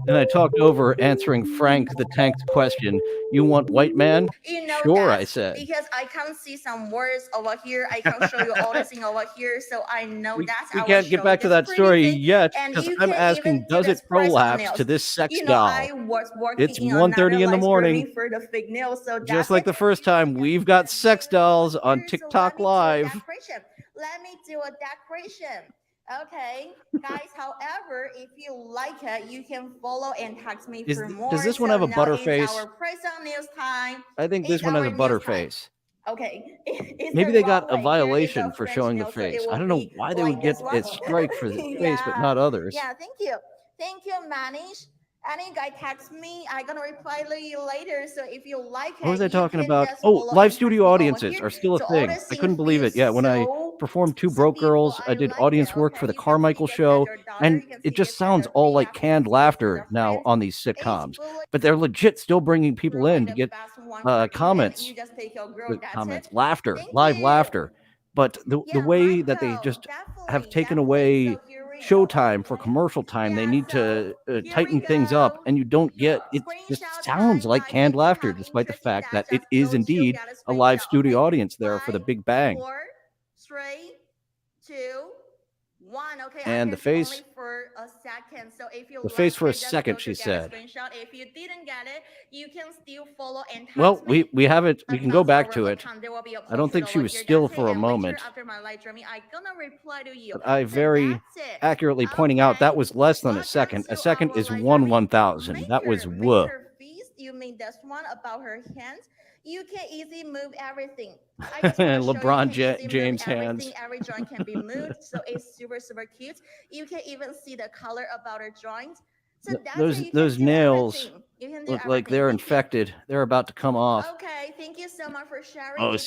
And I talked over answering Frank the Tank's question. You want white man?
You know
sure,
that
I said.
Because I can see some words over here. I can show you all the thing over here, so I know that.
We can't get back to that story yet because I'm asking, does it prolapse to this sex doll? It's 1:30 in the morning.
For the fake nails, so
Just like the first time, we've got sex dolls on TikTok Live.
Let me do a decoration. Okay, guys. However, if you like it, you can follow and text me for more.
Does this one have a
now
butterface?
It's our present news time.
I think this one has a butterface.
Okay.
Maybe they got a violation for showing the face. I don't know why they would get a strike for the face, but not others.
Yeah, thank you. Thank you, Manish. Any guy text me, I'm gonna reply to you later. So if you like it,
What was I talking about? Oh, live studio audiences are still a thing. I couldn't believe it. Yeah, when I performed 2 Broke Girls, I did audience work for the Carmichael show, and it just sounds all like canned laughter now on these sitcoms. But they're legit still bringing people in to get comments, laughter, live laughter. But the way that they just have taken away showtime for commercial time, they need to tighten things up, and you don't get it. Just sounds like canned laughter, despite the fact that it is indeed a live studio audience there for the Big Bang.
4, 3, 2, 1. Okay,
And the face,
for a second. So if you
the face for a second, she said.
If you didn't get it, you can still follow and
Well, we have it. We can go back to it. I don't think she was still for a moment.
After my live streaming, I'm gonna reply to you.
But I very accurately pointing out that was less than a second. A second is 1/1000. That was whoa.
You mean this one about her hands? You can easily move everything.
LeBron James hands.
Every joint can be moved, so it's super cute. You can even see the color about her joint. So
Those nails look like they're infected. They're about to come off.
Okay, thank you so much for sharing.
Oh,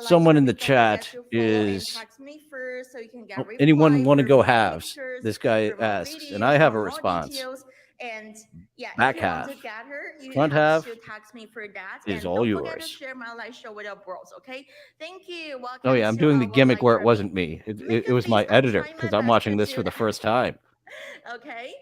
someone in the chat is. Anyone want to go halves? This guy asks, and I have a response.
And yeah,
Back
if you
half.
want to get her, you
Front
have
half
to text me for that.
is
And
all
don't forget to
yours.
share my live show with your bros, okay? Thank you. Welcome
Oh yeah, I'm
to
doing the
our
gimmick where it
live
wasn't me. It was my editor because I'm watching this for the first time.
Okay.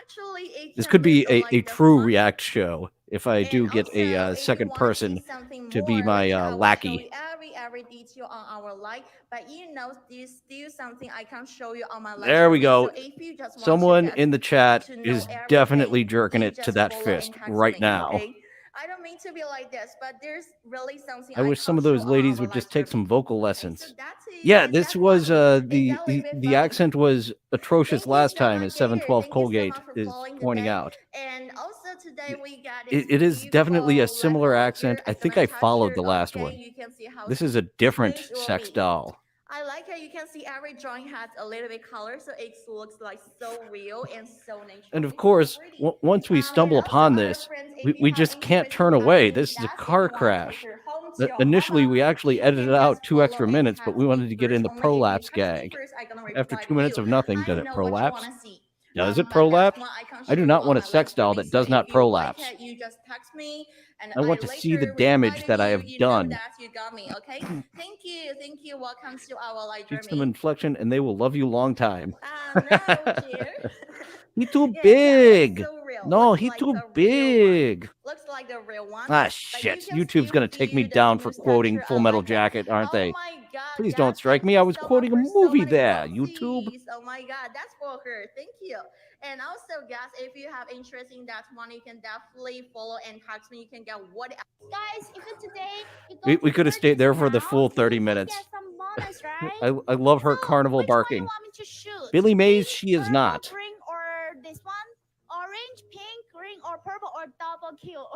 Actually, it
This
can
could be
look
a
like the
true
font.
react show if I do get a second person to be my lackey.
Every detail on our live, but you know, there's still something I can show you on my live.
There we go.
So if you just want
Someone
to
in the chat
to know
is
everything,
definitely jerking
you
it to
just
that
follow
fist
and text
right
me,
now.
okay? I don't mean to be like this, but there's really something
I wish some
can't
of those
show on
ladies
our
would
live
just take
stream.
some vocal lessons.
So that's it.
Yeah, this was the accent was atrocious last time, as 712 Colgate is pointing out.
And also today we got
It is definitely a similar accent. I think I followed the last one.
You can see how
This is a different
smooth it will
sex
be.
doll.
I like how you can see every drawing has a little bit color, so it looks like so real and so natural.
And of course, once we stumble upon this, we just can't turn away. This is a car crash. Initially, we actually edited out 2 extra minutes, but we wanted to get in the prolapse gag. After 2 minutes of nothing, did it prolapse? Does it prolapse? I do not want a sex doll that does not prolapse.
You just text me, and
I want to see the damage that I have done.
You got me, okay? Thank you. Welcome to our live
Teach them
streaming.
inflection, and they will love you long time.
No, dear.
He too big.
So real.
No,
Looks
he
like
too
the real
big.
one. Looks like the real one.
Ah,
But
shit.
you can
YouTube's
still
gonna take
feel
me
the
down for
smooth
quoting
texture.
Full
I
Metal
like that.
Jacket, aren't they?
Oh my god.
Please
guys,
don't strike
thank
me.
you
I was
so much
quoting a
for so
movie
many
there, YouTube.
emojis. Oh my god, that's for her. Thank you. And also, guys, if you have interest in that one, you can definitely follow and text me. You can get what.
Guys, if it's today,
We could have stayed there for the full 30 minutes.
some bonus, right?
I love her carnival barking. Billy Mays, she is not.
Green or this one? Orange, pink, green, or purple, or double kill,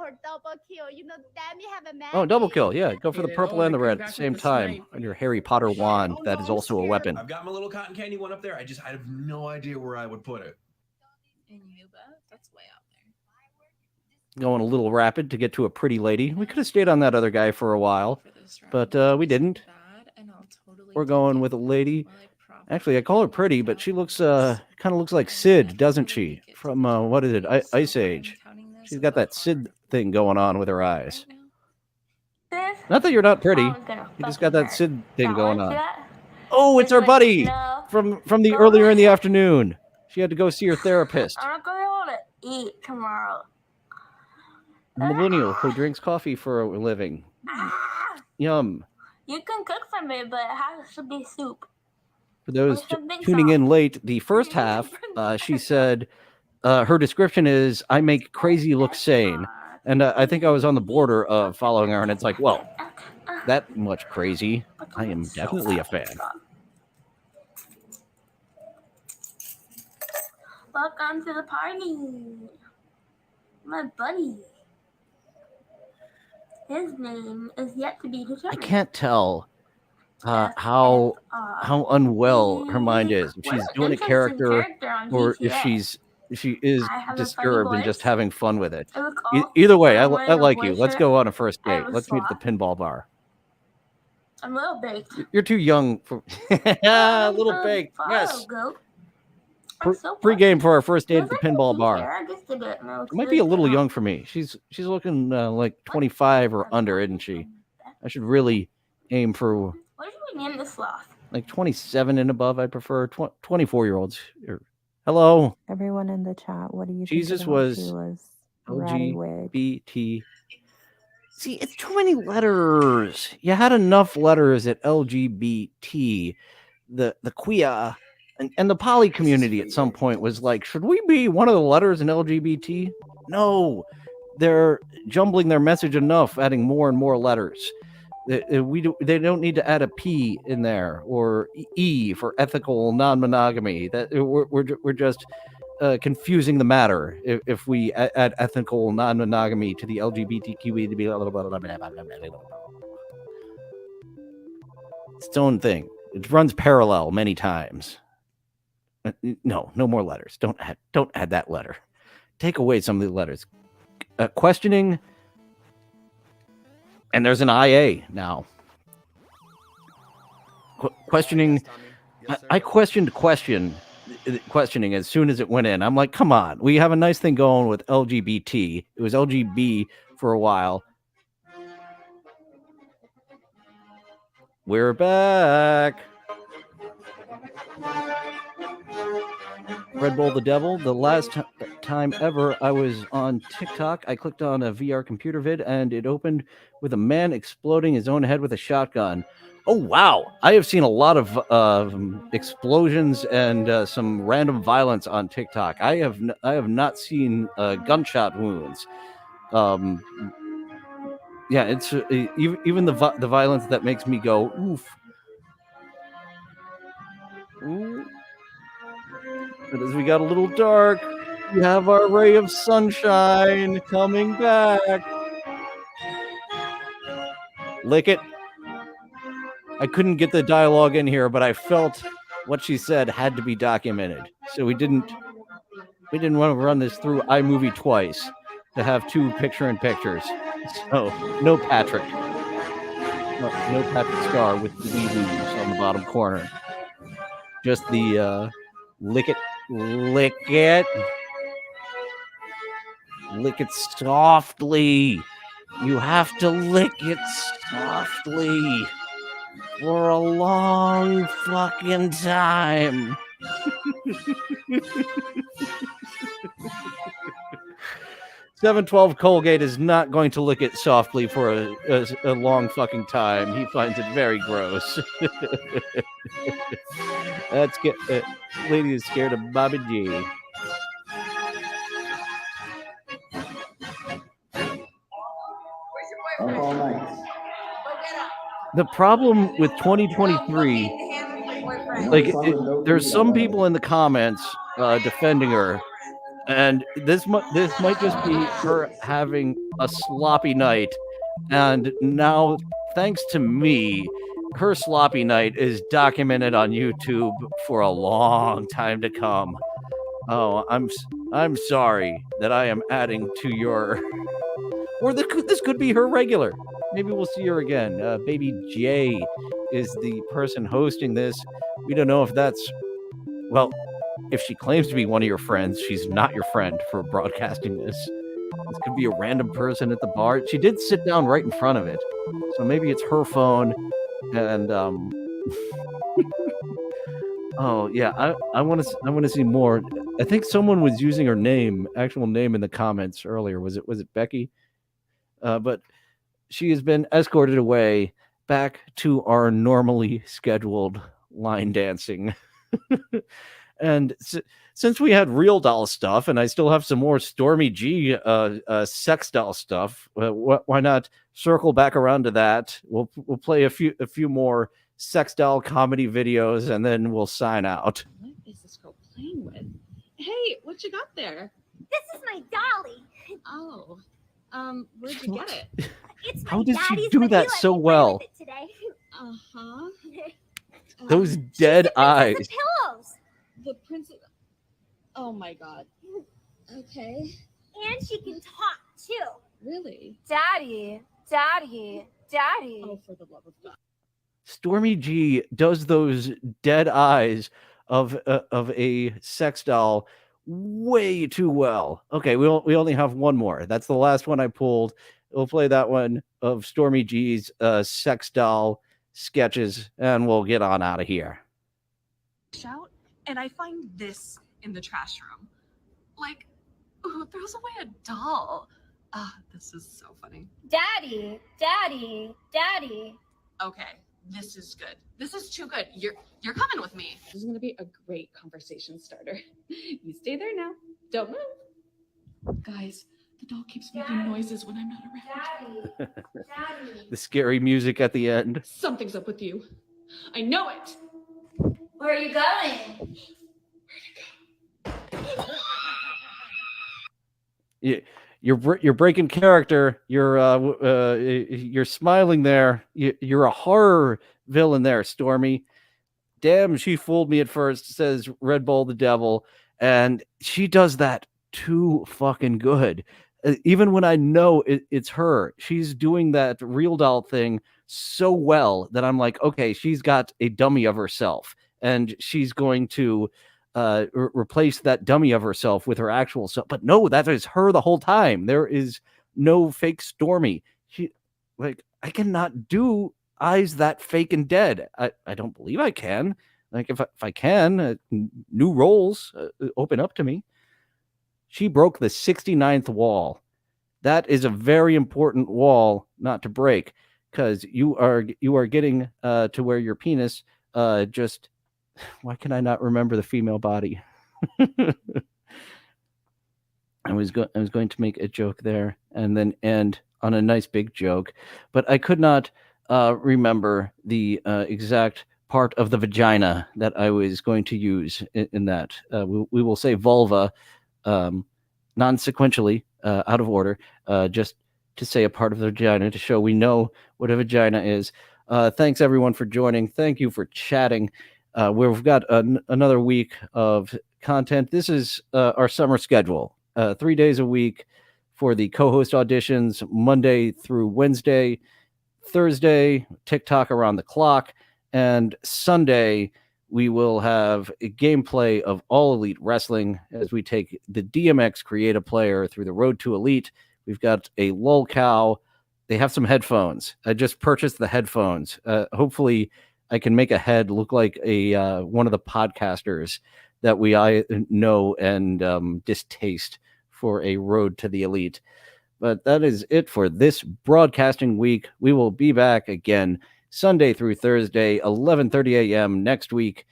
You know, damn, you have a man.
Oh, double kill. Yeah, go for the purple and the red at the same time. On your Harry Potter wand, that is also a weapon.
I've got my little cotton candy one up there. I have no idea where I would put it.
In Yuba? That's way out there.
Going a little rapid to get to a pretty lady. We could have stayed on that other guy for a while, but we didn't. We're going with a lady. Actually, I call her pretty, but she looks kind of looks like Sid, doesn't she? From what is it? Ice Age. She's got that Sid thing going on with her eyes. Not that you're not pretty. You just got that Sid thing going on. Oh, it's our buddy from the earlier in the afternoon. She had to go see her therapist.
I'm not gonna eat tomorrow.
A millennial who drinks coffee for a living. Yum.
You can cook for me, but it has to be soup.
For those tuning in late, the first half, she said her description is, I make crazy look sane. And I think I was on the border of following her, and it's like, well, that much crazy. I am definitely a fan.
Welcome to the party. My buddy. His name is yet to be
I
determined.
can't tell how unwell her mind is. If she's doing a character or if she is disturbed and just having fun with it. Either way, I like you. Let's go on a first date. Let's meet at the pinball bar.
I'm little baked.
You're too young for little baked. Yes. Pre-game for our first date at the pinball bar. It might be a little young for me. She's looking like 25 or under, isn't she? I should really aim for
What should we name this sloth?
like 27 and above. I prefer 24-year-olds. Hello.
Everyone in the chat, what do you
Jesus
think about
was
Sheila's ratty wig?
LGBT. See, it's too many letters. You had enough letters at LGBT. The queer and the poly community at some point was like, should we be one of the letters in LGBT? No, they're jumbling their message enough, adding more and more letters. They don't need to add a P in there or E for ethical non-monogamy. That we're just confusing the matter if we add ethical non-monogamy to the LGBTQ. It's its own thing. It runs parallel many times. No more letters. Don't add that letter. Take away some of the letters. Questioning. And there's an IA now. Questioning. I questioned question questioning as soon as it went in. I'm like, come on, we have a nice thing going with LGBT. It was LGB for a while. We're back. Red Bull the Devil. The last time ever I was on TikTok, I clicked on a VR computer vid and it opened with a man exploding his own head with a shotgun. Oh, wow. I have seen a lot of explosions and some random violence on TikTok. I have not seen gunshot wounds. Yeah, it's even the violence that makes me go, oof. Ooh. But as we got a little dark, we have our ray of sunshine coming back. Lick it. I couldn't get the dialogue in here, but I felt what she said had to be documented. So we didn't want to run this through iMovie twice to have two picture-in-pictures. So no Patrick. No Patrick Star with the wee-woos on the bottom corner. Just the lick it. Lick it. Lick it softly. You have to lick it softly for a long fucking time. 712 Colgate is not going to lick it softly for a long fucking time. He finds it very gross. Let's get lady is scared of Bobby G. The problem with 2023, like there's some people in the comments defending her, and this might just be her having a sloppy night, and now thanks to me, her sloppy night is documented on YouTube for a long time to come. Oh, I'm sorry that I am adding to your, or this could be her regular. Maybe we'll see her again. Baby J is the person hosting this. We don't know if that's, well, if she claims to be one of your friends, she's not your friend for broadcasting this. This could be a random person at the bar. She did sit down right in front of it. So maybe it's her phone. And oh yeah, I want to see more. I think someone was using her actual name in the comments earlier. Was it Becky? But she has been escorted away back to our normally scheduled line dancing. And since we had real doll stuff, and I still have some more Stormy G sex doll stuff, why not circle back around to that? We'll play a few more sex doll comedy videos, and then we'll sign out.
What is this girl playing with? Hey, what you got there?
This is my dolly.
Oh, where'd you get it?
It's my
How did she
daddy's,
do
but he
that
let
so
me play
well?
with it today.
Uh-huh.
Those dead eyes.
The pillows.
The princess. Oh my god. Okay.
And she can talk too.
Really?
Daddy.
Oh, for the love of God.
Stormy G does those dead eyes of a sex doll way too well. Okay, we only have one more. That's the last one I pulled. We'll play that one of Stormy G's sex doll sketches, and we'll get on out of here.
Shout, and I find this in the trash room. Like, who throws away a doll? This is so funny.
Daddy.
Okay, this is good. This is too good. You're coming with me. This is gonna be a great conversation starter. You stay there now. Don't move. Guys, the doll keeps making noises when I'm not around.
Daddy.
The scary music at the end.
Something's up with you. I know it.
Where are you going?
You're breaking character. You're smiling there. You're a horror villain there, Stormy. Damn, she fooled me at first, says Red Bull the Devil, and she does that too fucking good. Even when I know it's her, she's doing that real doll thing so well that I'm like, okay, she's got a dummy of herself, and she's going to replace that dummy of herself with her actual self. But no, that is her the whole time. There is no fake Stormy. I cannot do eyes that fake and dead. I don't believe I can. Like if I can, new roles open up to me. She broke the 69th wall. That is a very important wall not to break, because you are getting to where your penis just. Why can I not remember the female body? I was going to make a joke there and then end on a nice big joke, but I could not remember the exact part of the vagina that I was going to use in that. We will say vulva, non-sequentially, out of order, just to say a part of the vagina to show we know what a vagina is. Thanks everyone for joining. Thank you for chatting. We've got another week of content. This is our summer schedule. 3 days a week for the co-host auditions, Monday through Wednesday. Thursday, TikTok around the clock. And Sunday, we will have a gameplay of All Elite Wrestling as we take the DMX Creative Player through the road to Elite. We've got a lolcow. They have some headphones. I just purchased the headphones. Hopefully, I can make a head look like a one of the podcasters that we know and distaste for a road to the Elite. But that is it for this broadcasting week. We will be back again Sunday through Thursday, 11:30 a.m. next week,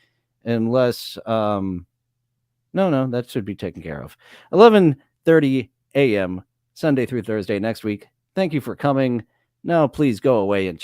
unless no, that should be taken care of. 11:30 a.m. Sunday through Thursday next week. Thank you for coming. Now please go away and